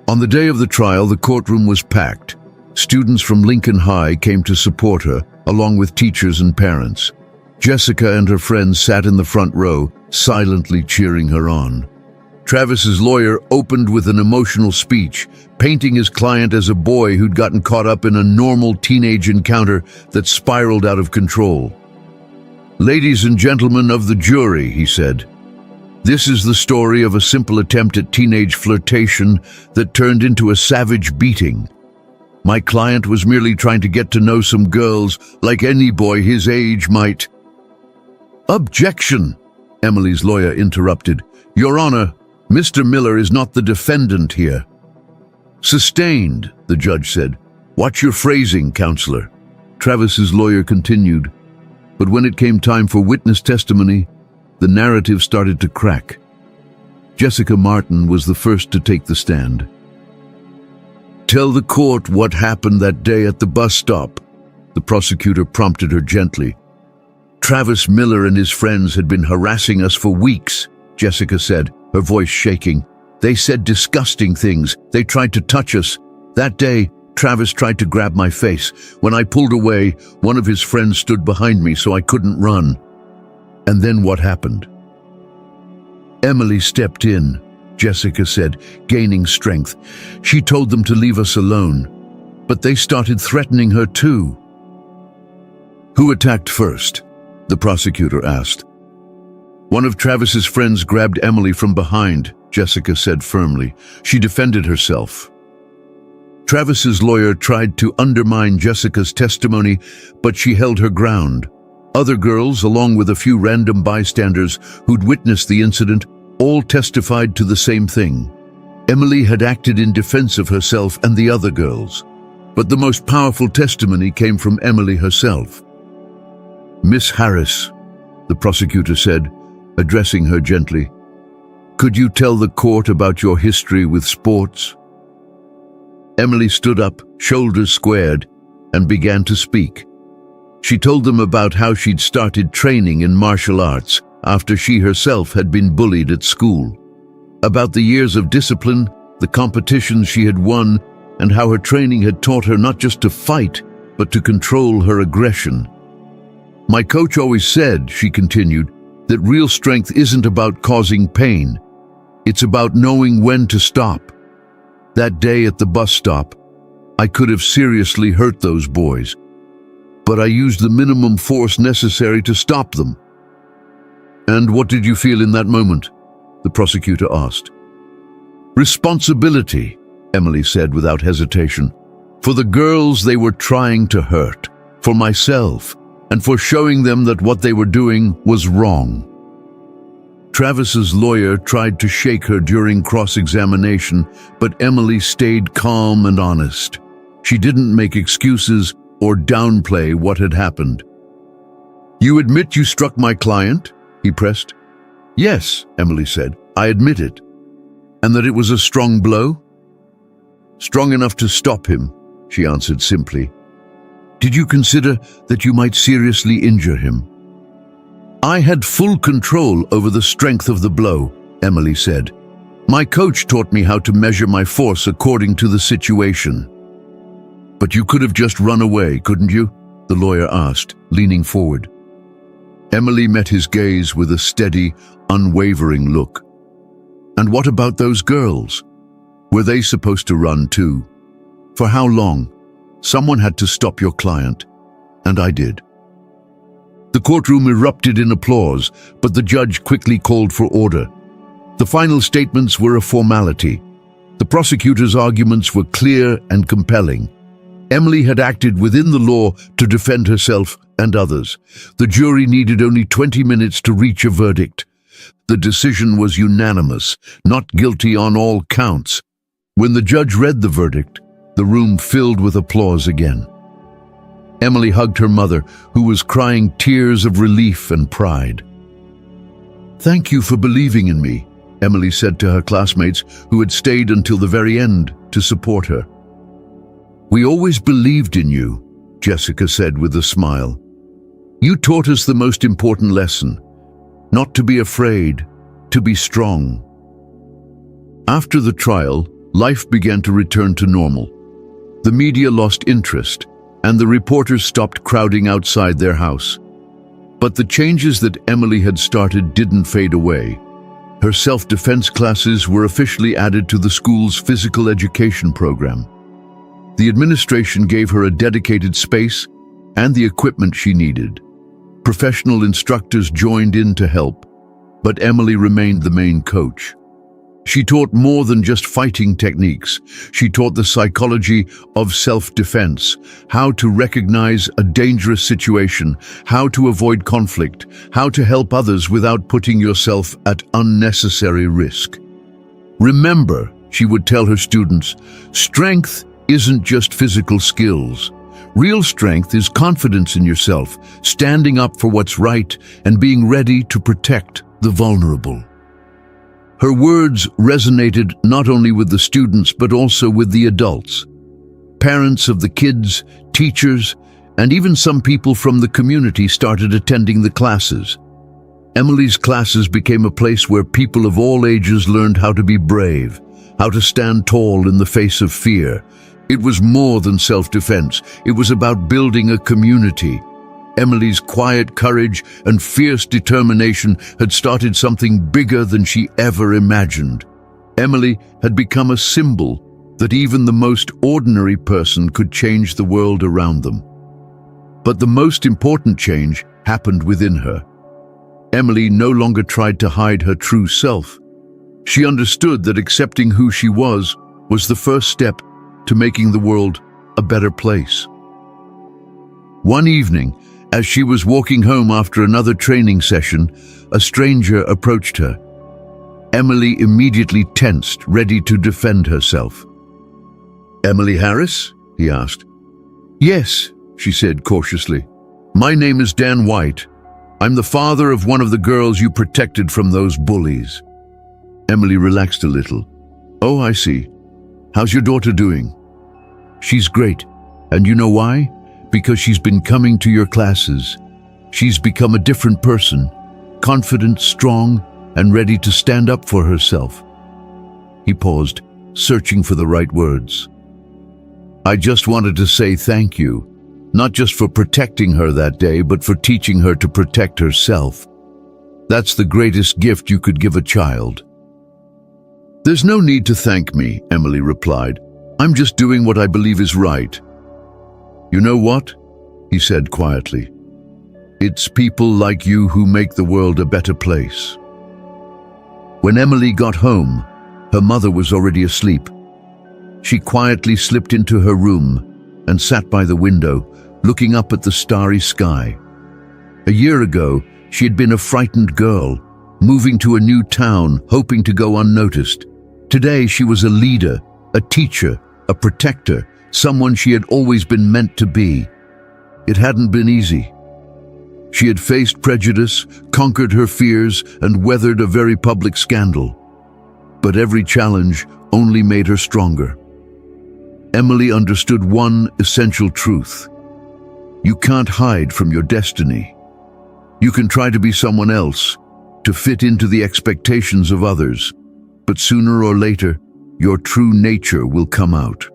On the day of the trial, the courtroom was packed. Students from Lincoln High came to support her, along with teachers and parents. Jessica and her friends sat in the front row, silently cheering her on. Travis's lawyer opened with an emotional speech, painting his client as a boy who'd gotten caught up in a normal teenage encounter that spiraled out of control. "Ladies and gentlemen of the jury," he said, "this is the story of a simple attempt at teenage flirtation that turned into a savage beating. My client was merely trying to get to know some girls like any boy his age might—" "Objection," Emily's lawyer interrupted. "Your Honor, Mr. Miller is not the defendant here." "Sustained," the judge said. "Watch your phrasing, counselor." Travis's lawyer continued, but when it came time for witness testimony, the narrative started to crack. Jessica Martin was the first to take the stand. "Tell the court what happened that day at the bus stop," the prosecutor prompted her gently. "Travis Miller and his friends had been harassing us for weeks," Jessica said, her voice shaking. "They said disgusting things. They tried to touch us. That day, Travis tried to grab my face. When I pulled away, one of his friends stood behind me so I couldn't run." "And then what happened?" "Emily stepped in," Jessica said, gaining strength. "She told them to leave us alone, but they started threatening her too." "Who attacked first?" the prosecutor asked. "One of Travis's friends grabbed Emily from behind," Jessica said firmly. "She defended herself." Travis's lawyer tried to undermine Jessica's testimony, but she held her ground. Other girls, along with a few random bystanders who'd witnessed the incident, all testified to the same thing. Emily had acted in defense of herself and the other girls. But the most powerful testimony came from Emily herself. "Miss Harris," the prosecutor said, addressing her gently, "could you tell the court about your history with sports?" Emily stood up, shoulders squared, and began to speak. She told them about how she'd started training in martial arts after she herself had been bullied at school, about the years of discipline, the competitions she had won, and how her training had taught her not just to fight, but to control her aggression. "My coach always said," she continued, "that real strength isn't about causing pain. It's about knowing when to stop. That day at the bus stop, I could have seriously hurt those boys, but I used the minimum force necessary to stop them." "And what did you feel in that moment?" the prosecutor asked. "Responsibility," Emily said without hesitation. "For the girls they were trying to hurt, for myself, and for showing them that what they were doing was wrong." Travis's lawyer tried to shake her during cross-examination, but Emily stayed calm and honest. She didn't make excuses or downplay what had happened. "You admit you struck my client?" he pressed. "Yes," Emily said, "I admit it." "And that it was a strong blow?" "Strong enough to stop him," she answered simply. "Did you consider that you might seriously injure him?" "I had full control over the strength of the blow," Emily said. "My coach taught me how to measure my force according to the situation." "But you could have just run away, couldn't you?" the lawyer asked, leaning forward. Emily met his gaze with a steady, unwavering look. "And what about those girls? Were they supposed to run too? For how long? Someone had to stop your client, and I did." The courtroom erupted in applause, but the judge quickly called for order. The final statements were a formality. The prosecutor's arguments were clear and compelling. Emily had acted within the law to defend herself and others. The jury needed only 20 minutes to reach a verdict. The decision was unanimous, not guilty on all counts. When the judge read the verdict, the room filled with applause again. Emily hugged her mother, who was crying tears of relief and pride. "Thank you for believing in me," Emily said to her classmates who had stayed until the very end to support her. "We always believed in you," Jessica said with a smile. "You taught us the most important lesson, not to be afraid, to be strong." After the trial, life began to return to normal. The media lost interest, and the reporters stopped crowding outside their house. But the changes that Emily had started didn't fade away. Her self-defense classes were officially added to the school's physical education program. The administration gave her a dedicated space and the equipment she needed. Professional instructors joined in to help, but Emily remained the main coach. She taught more than just fighting techniques. She taught the psychology of self-defense, how to recognize a dangerous situation, how to avoid conflict, how to help others without putting yourself at unnecessary risk. Remember, she would tell her students, strength isn't just physical skills. Real strength is confidence in yourself, standing up for what's right, and being ready to protect the vulnerable. Her words resonated not only with the students but also with the adults. Parents of the kids, teachers, and even some people from the community started attending the classes. Emily's classes became a place where people of all ages learned how to be brave, how to stand tall in the face of fear. It was more than self-defense. It was about building a community. Emily's quiet courage and fierce determination had started something bigger than she ever imagined. Emily had become a symbol that even the most ordinary person could change the world around them. But the most important change happened within her. Emily no longer tried to hide her true self. She understood that accepting who she was the first step to making the world a better place. One evening, as she was walking home after another training session, a stranger approached her. Emily immediately tensed, ready to defend herself. "Emily Harris?" he asked. "Yes," she said cautiously. "My name is Dan White. I'm the father of one of the girls you protected from those bullies." Emily relaxed a little. "Oh, I see. How's your daughter doing?" "She's great. And you know why? Because she's been coming to your classes. She's become a different person, confident, strong, and ready to stand up for herself." He paused, searching for the right words. "I just wanted to say thank you, not just for protecting her that day, but for teaching her to protect herself. That's the greatest gift you could give a child." "There's no need to thank me," Emily replied. "I'm just doing what I believe is right." "You know what?" he said quietly. "It's people like you who make the world a better place." When Emily got home, her mother was already asleep. She quietly slipped into her room and sat by the window, looking up at the starry sky. A year ago, she had been a frightened girl, moving to a new town, hoping to go unnoticed. Today, she was a leader, a teacher, a protector, someone she had always been meant to be. It hadn't been easy. She had faced prejudice, conquered her fears, and weathered a very public scandal. But every challenge only made her stronger. Emily understood one essential truth. You can't hide from your destiny. You can try to be someone else, to fit into the expectations of others, but sooner or later, your true nature will come out.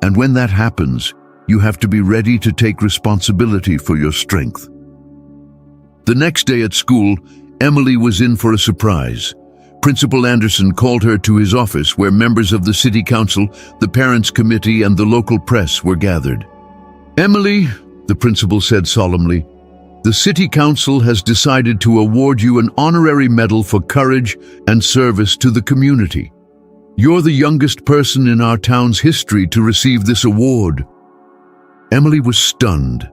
And when that happens, you have to be ready to take responsibility for your strength. The next day at school, Emily was in for a surprise. Principal Anderson called her to his office where members of the city council, the parents' committee, and the local press were gathered. "Emily," the principal said solemnly, "the city council has decided to award you an honorary medal for courage and service to the community. You're the youngest person in our town's history to receive this award." Emily was stunned.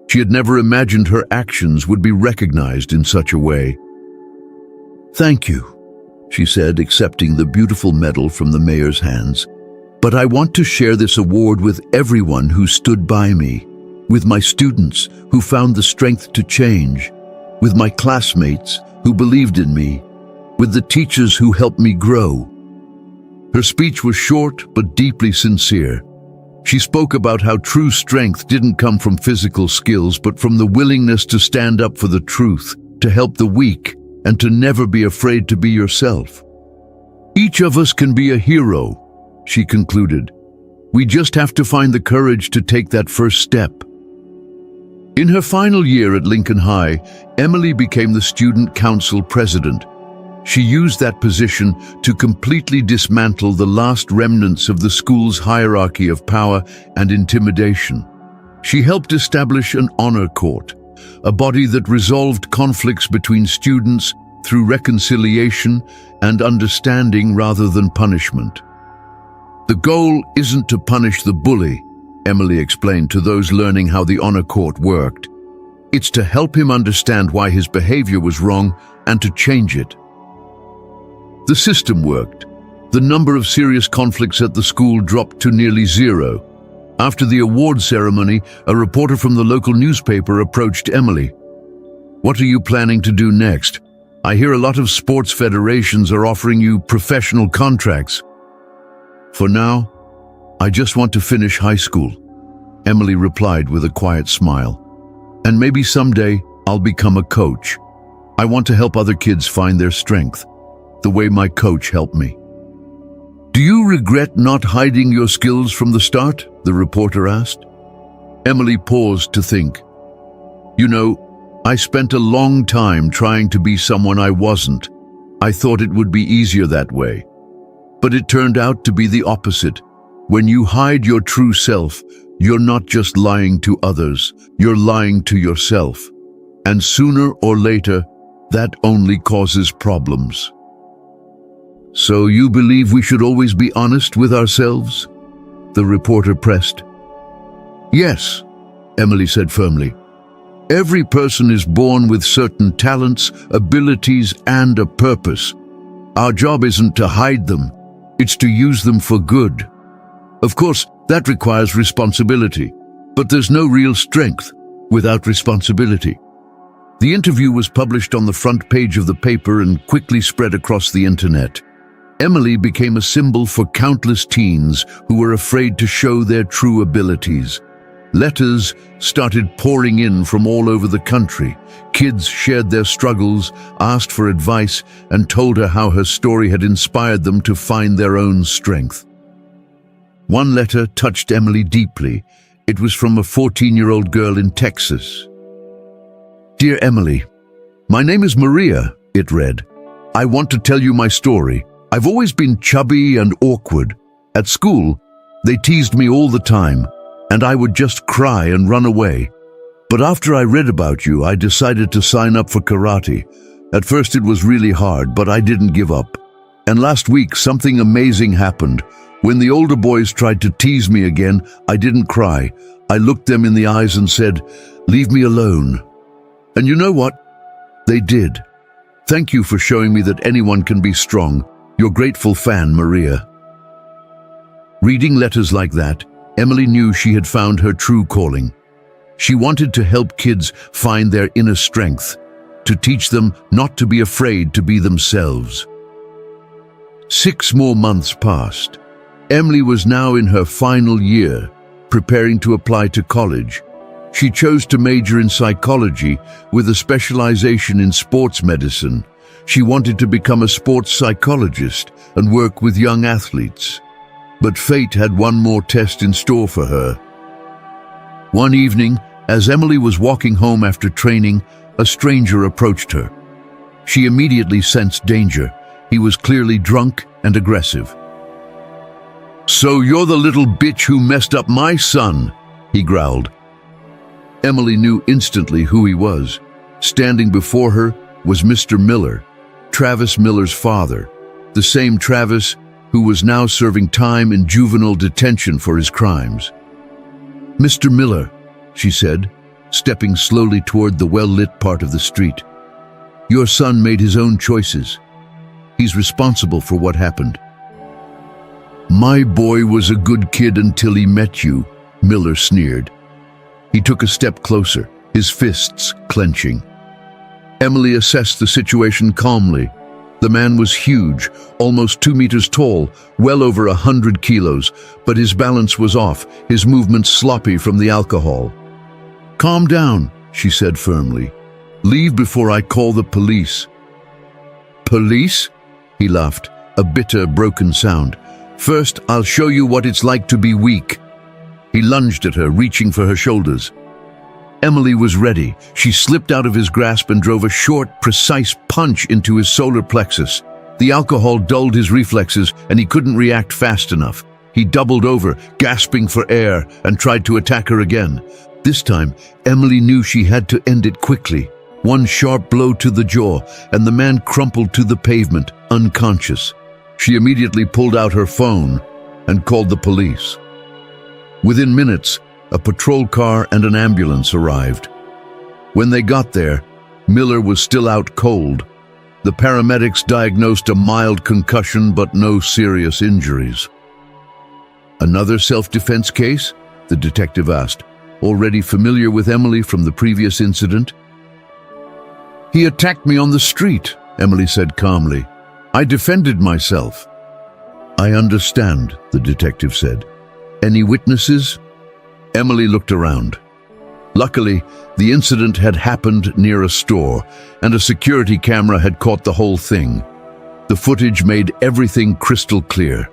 She had never imagined her actions would be recognized in such a way. "Thank you," she said, accepting the beautiful medal from the mayor's hands. "But I want to share this award with everyone who stood by me, with my students who found the strength to change, with my classmates who believed in me, with the teachers who helped me grow." Her speech was short but deeply sincere. She spoke about how true strength didn't come from physical skills, but from the willingness to stand up for the truth, to help the weak, and to never be afraid to be yourself. "Each of us can be a hero," she concluded. "We just have to find the courage to take that first step." In her final year at Lincoln High, Emily became the student council president. She used that position to completely dismantle the last remnants of the school's hierarchy of power and intimidation. She helped establish an honor court, a body that resolved conflicts between students through reconciliation and understanding rather than punishment. "The goal isn't to punish the bully," Emily explained to those learning how the honor court worked. "It's to help him understand why his behavior was wrong and to change it." The system worked. The number of serious conflicts at the school dropped to nearly zero. After the award ceremony, a reporter from the local newspaper approached Emily. "What are you planning to do next? I hear a lot of sports federations are offering you professional contracts." "For now, I just want to finish high school," Emily replied with a quiet smile. "And maybe someday I'll become a coach. I want to help other kids find their strength, the way my coach helped me." "Do you regret not hiding your skills from the start?" the reporter asked. Emily paused to think. "You know, I spent a long time trying to be someone I wasn't. I thought it would be easier that way. But it turned out to be the opposite. When you hide your true self, you're not just lying to others, you're lying to yourself. And sooner or later, that only causes problems." "So you believe we should always be honest with ourselves?" the reporter pressed. "Yes," Emily said firmly. "Every person is born with certain talents, abilities, and a purpose. Our job isn't to hide them, it's to use them for good. Of course, that requires responsibility, but there's no real strength without responsibility." The interview was published on the front page of the paper and quickly spread across the internet. Emily became a symbol for countless teens who were afraid to show their true abilities. Letters started pouring in from all over the country. Kids shared their struggles, asked for advice, and told her how her story had inspired them to find their own strength. One letter touched Emily deeply. It was from a 14-year-old girl in Texas. "Dear Emily, my name is Maria," it read. "I want to tell you my story. I've always been chubby and awkward. At school, they teased me all the time, and I would just cry and run away. But after I read about you, I decided to sign up for karate. At first it was really hard, but I didn't give up. And last week, something amazing happened. When the older boys tried to tease me again, I didn't cry. I looked them in the eyes and said, 'Leave me alone.' And you know what? They did. Thank you for showing me that anyone can be strong. Your grateful fan, Maria." Reading letters like that, Emily knew she had found her true calling. She wanted to help kids find their inner strength, to teach them not to be afraid to be themselves. 6 more months passed. Emily was now in her final year, preparing to apply to college. She chose to major in psychology with a specialization in sports medicine. She wanted to become a sports psychologist and work with young athletes. But fate had one more test in store for her. One evening, as Emily was walking home after training, a stranger approached her. She immediately sensed danger. He was clearly drunk and aggressive. "So you're the little bitch who messed up my son," he growled. Emily knew instantly who he was. Standing before her was Mr. Miller, Travis Miller's father, the same Travis who was now serving time in juvenile detention for his crimes. "Mr. Miller," she said, stepping slowly toward the well-lit part of the street. "Your son made his own choices. He's responsible for what happened." "My boy was a good kid until he met you," Miller sneered. He took a step closer, his fists clenching. Emily assessed the situation calmly. The man was huge, almost 2 meters tall, well over 100 kilos, but his balance was off, his movements sloppy from the alcohol. "Calm down," she said firmly. "Leave before I call the police." "Police?" He laughed, a bitter, broken sound. "First, I'll show you what it's like to be weak." He lunged at her, reaching for her shoulders. Emily was ready. She slipped out of his grasp and drove a short, precise punch into his solar plexus. The alcohol dulled his reflexes, and he couldn't react fast enough. He doubled over, gasping for air, and tried to attack her again. This time, Emily knew she had to end it quickly. One sharp blow to the jaw, and the man crumpled to the pavement, unconscious. She immediately pulled out her phone and called the police. Within minutes, a patrol car and an ambulance arrived. When they got there, Miller was still out cold. The paramedics diagnosed a mild concussion but no serious injuries. "Another self-defense case?" the detective asked, already familiar with Emily from the previous incident. "He attacked me on the street," Emily said calmly. "I defended myself." "I understand," the detective said. "Any witnesses?" Emily looked around. Luckily, the incident had happened near a store, and a security camera had caught the whole thing. The footage made everything crystal clear.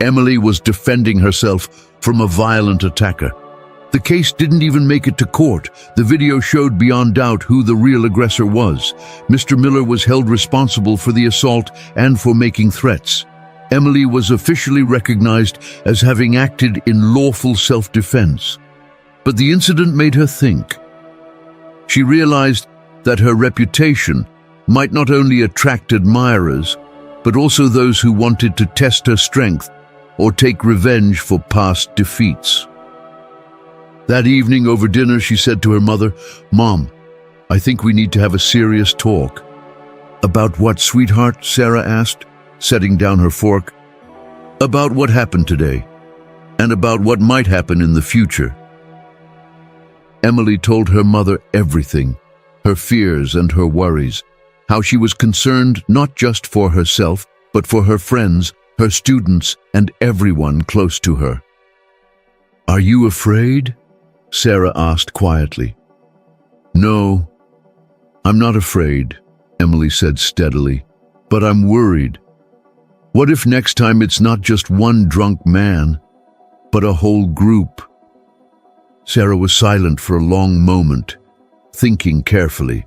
Emily was defending herself from a violent attacker. The case didn't even make it to court. The video showed beyond doubt who the real aggressor was. Mr. Miller was held responsible for the assault and for making threats. Emily was officially recognized as having acted in lawful self-defense. But the incident made her think. She realized that her reputation might not only attract admirers, but also those who wanted to test her strength or take revenge for past defeats. That evening over dinner, she said to her mother, "Mom, I think we need to have a serious talk." "About what, sweetheart?" Sarah asked, setting down her fork. "About what happened today, and about what might happen in the future." Emily told her mother everything, her fears and her worries, how she was concerned not just for herself, but for her friends, her students, and everyone close to her. "Are you afraid?" Sarah asked quietly. "No, I'm not afraid," Emily said steadily, "but I'm worried. What if next time it's not just one drunk man, but a whole group?" Sarah was silent for a long moment, thinking carefully.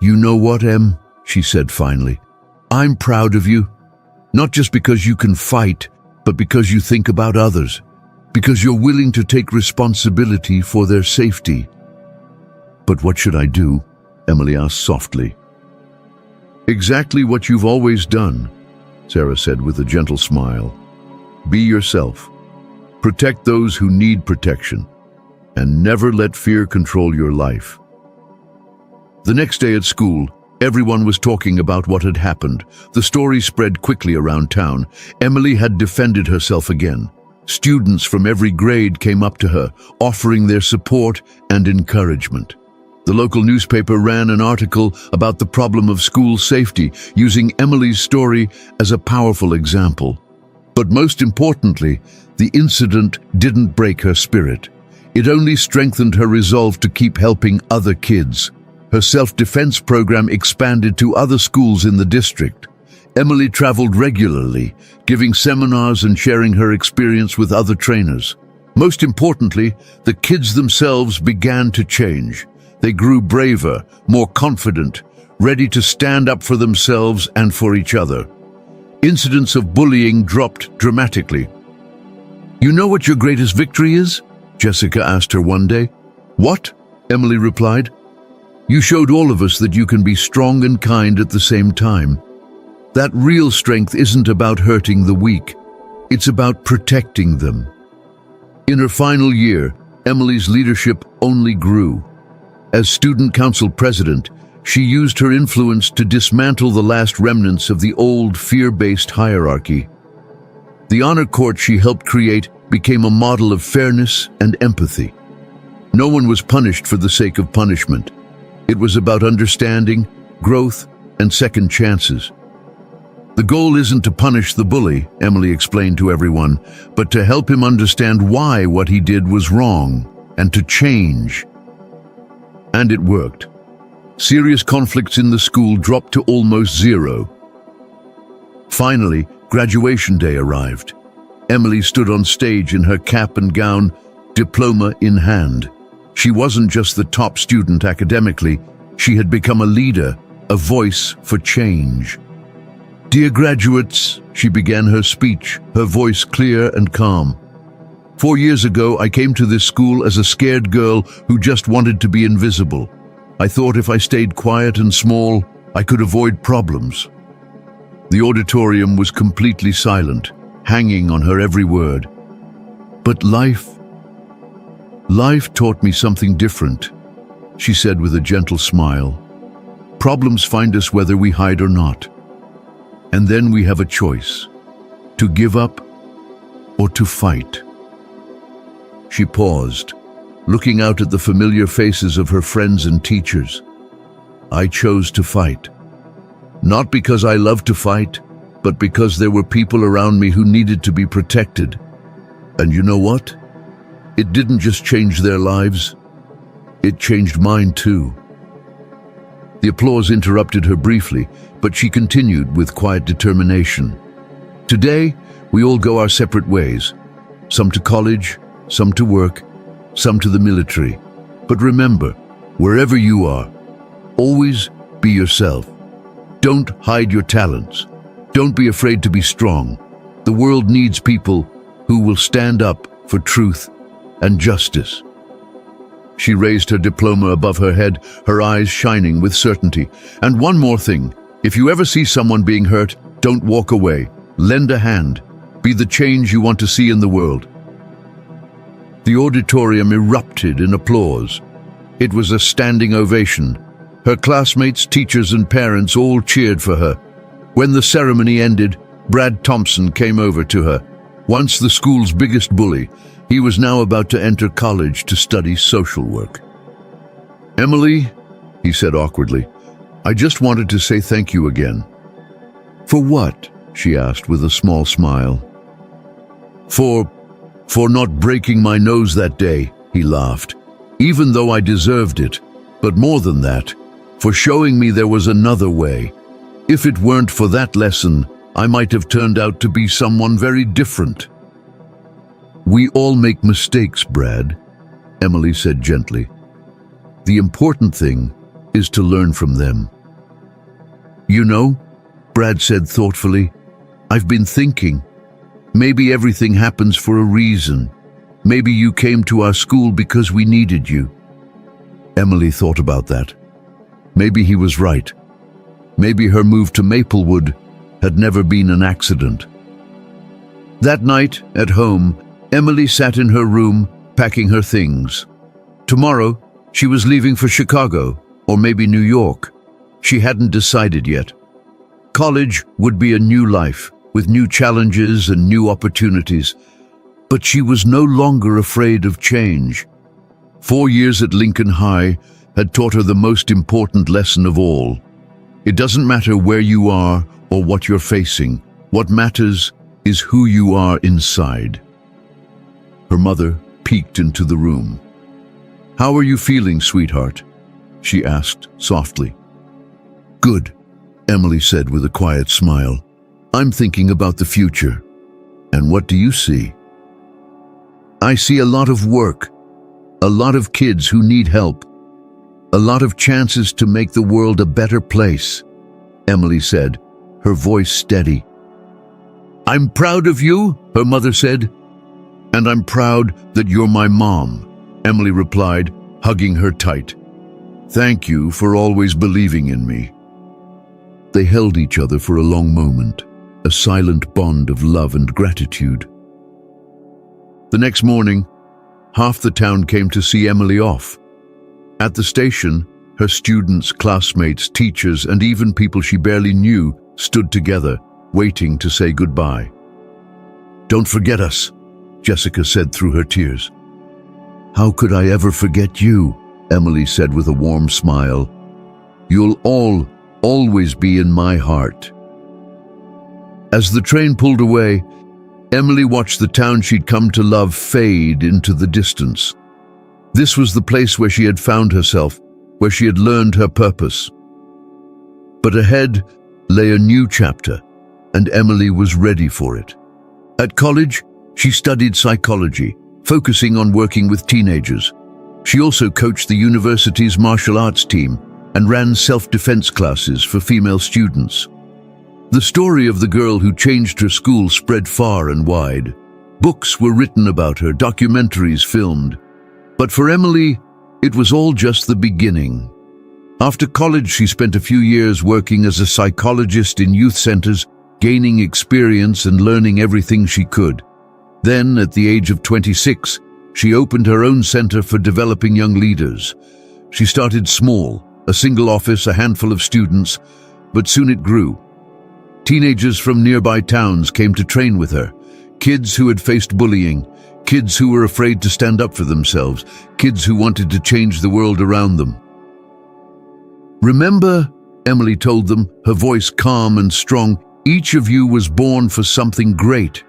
"You know what, Em?" she said finally. "I'm proud of you, not just because you can fight, but because you think about others, because you're willing to take responsibility for their safety." "But what should I do?" Emily asked softly. "Exactly what you've always done," Sarah said with a gentle smile. "Be yourself. Protect those who need protection, and never let fear control your life." The next day at school, everyone was talking about what had happened. The story spread quickly around town. Emily had defended herself again. Students from every grade came up to her, offering their support and encouragement. The local newspaper ran an article about the problem of school safety, using Emily's story as a powerful example. But most importantly, the incident didn't break her spirit. It only strengthened her resolve to keep helping other kids. Her self-defense program expanded to other schools in the district. Emily traveled regularly, giving seminars and sharing her experience with other trainers. Most importantly, the kids themselves began to change. They grew braver, more confident, ready to stand up for themselves and for each other. Incidents of bullying dropped dramatically. "You know what your greatest victory is?" Jessica asked her one day. "What?" Emily replied. "You showed all of us that you can be strong and kind at the same time. That real strength isn't about hurting the weak. It's about protecting them." In her final year, Emily's leadership only grew. As student council president, she used her influence to dismantle the last remnants of the old fear-based hierarchy. The honor court she helped create became a model of fairness and empathy. No one was punished for the sake of punishment. It was about understanding, growth, and second chances. The goal isn't to punish the bully, Emily explained to everyone, but to help him understand why what he did was wrong, and to change. And it worked. Serious conflicts in the school dropped to almost zero. Finally, graduation day arrived. Emily stood on stage in her cap and gown, diploma in hand. She wasn't just the top student academically, she had become a leader, a voice for change. Dear graduates, she began her speech, her voice clear and calm. 4 years ago, I came to this school as a scared girl who just wanted to be invisible. I thought if I stayed quiet and small, I could avoid problems. The auditorium was completely silent, hanging on her every word. But life taught me something different, she said with a gentle smile. Problems find us whether we hide or not. And then we have a choice, to give up or to fight. She paused, looking out at the familiar faces of her friends and teachers. I chose to fight. Not because I love to fight, but because there were people around me who needed to be protected. And you know what? It didn't just change their lives, it changed mine too. The applause interrupted her briefly, but she continued with quiet determination. Today, we all go our separate ways. Some to college, some to work, some to the military. But remember, wherever you are, always be yourself. Don't hide your talents. Don't be afraid to be strong. The world needs people who will stand up for truth and justice. She raised her diploma above her head, her eyes shining with certainty. And one more thing, if you ever see someone being hurt, don't walk away. Lend a hand. Be the change you want to see in the world. The auditorium erupted in applause. It was a standing ovation. Her classmates, teachers, and parents all cheered for her. When the ceremony ended, Brad Thompson came over to her. Once the school's biggest bully, he was now about to enter college to study social work. Emily, he said awkwardly, I just wanted to say thank you again. For what? She asked with a small smile. For not breaking my nose that day, he laughed. Even though I deserved it, but more than that, for showing me there was another way. If it weren't for that lesson, I might have turned out to be someone very different. We all make mistakes, Brad, Emily said gently. The important thing is to learn from them. You know, Brad said thoughtfully, I've been thinking. Maybe everything happens for a reason. Maybe you came to our school because we needed you. Emily thought about that. Maybe he was right. Maybe her move to Maplewood had never been an accident. That night, at home, Emily sat in her room, packing her things. Tomorrow, she was leaving for Chicago, or maybe New York. She hadn't decided yet. College would be a new life, with new challenges and new opportunities. But she was no longer afraid of change. 4 years at Lincoln High had taught her the most important lesson of all. It doesn't matter where you are or what you're facing. What matters is who you are inside. Her mother peeked into the room. How are you feeling, sweetheart? She asked softly. Good, Emily said with a quiet smile. I'm thinking about the future. And what do you see? I see a lot of work, a lot of kids who need help, a lot of chances to make the world a better place, Emily said, her voice steady. I'm proud of you, her mother said. And I'm proud that you're my mom, Emily replied, hugging her tight. Thank you for always believing in me. They held each other for a long moment, a silent bond of love and gratitude. The next morning, half the town came to see Emily off. At the station, her students, classmates, teachers, and even people she barely knew stood together, waiting to say goodbye. "Don't forget us," Jessica said through her tears. "How could I ever forget you?" Emily said with a warm smile. "You'll always be in my heart." As the train pulled away, Emily watched the town she'd come to love fade into the distance. This was the place where she had found herself, where she had learned her purpose. But ahead lay a new chapter, and Emily was ready for it. At college, she studied psychology, focusing on working with teenagers. She also coached the university's martial arts team and ran self-defense classes for female students. The story of the girl who changed her school spread far and wide. Books were written about her, documentaries filmed. But for Emily, it was all just the beginning. After college, she spent a few years working as a psychologist in youth centers, gaining experience and learning everything she could. Then, at the age of 26, she opened her own center for developing young leaders. She started small, a single office, a handful of students, but soon it grew. Teenagers from nearby towns came to train with her. Kids who had faced bullying, kids who were afraid to stand up for themselves, kids who wanted to change the world around them. "Remember," Emily told them, her voice calm and strong, "each of you was born for something great.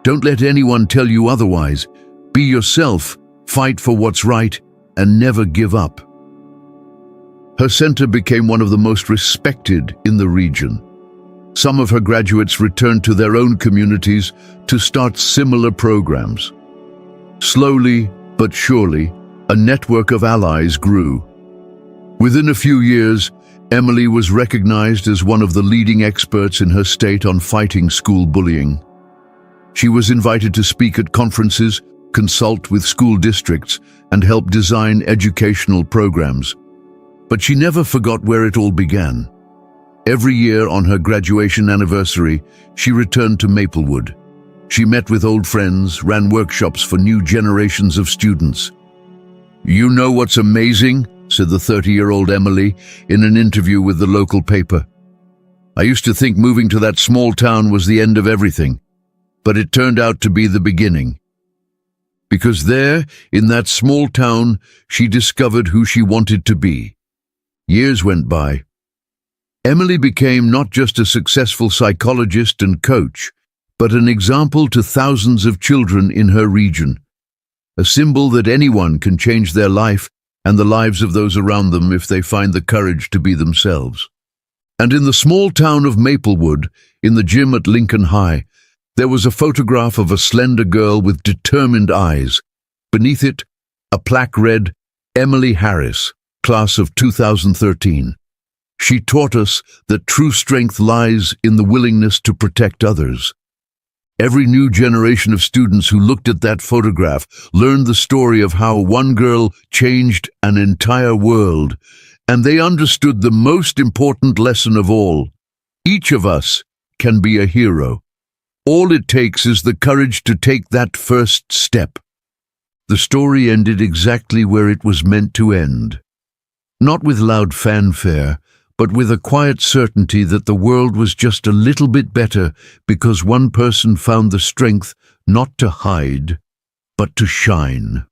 Don't let anyone tell you otherwise. Be yourself, fight for what's right, and never give up." Her center became one of the most respected in the region. Some of her graduates returned to their own communities to start similar programs. Slowly but surely, a network of allies grew. Within a few years, Emily was recognized as one of the leading experts in her state on fighting school bullying. She was invited to speak at conferences, consult with school districts, and help design educational programs. But she never forgot where it all began. Every year on her graduation anniversary, she returned to Maplewood. She met with old friends, ran workshops for new generations of students. "You know what's amazing?" said the 30-year-old Emily in an interview with the local paper. "I used to think moving to that small town was the end of everything, but it turned out to be the beginning." Because there, in that small town, she discovered who she wanted to be. Years went by. Emily became not just a successful psychologist and coach, but an example to thousands of children in her region. A symbol that anyone can change their life and the lives of those around them if they find the courage to be themselves. And in the small town of Maplewood, in the gym at Lincoln High, there was a photograph of a slender girl with determined eyes. Beneath it, a plaque read, "Emily Harris, class of 2013. She taught us that true strength lies in the willingness to protect others." Every new generation of students who looked at that photograph learned the story of how one girl changed an entire world, and they understood the most important lesson of all. Each of us can be a hero. All it takes is the courage to take that first step. The story ended exactly where it was meant to end. Not with loud fanfare, but with a quiet certainty that the world was just a little bit better because one person found the strength not to hide, but to shine.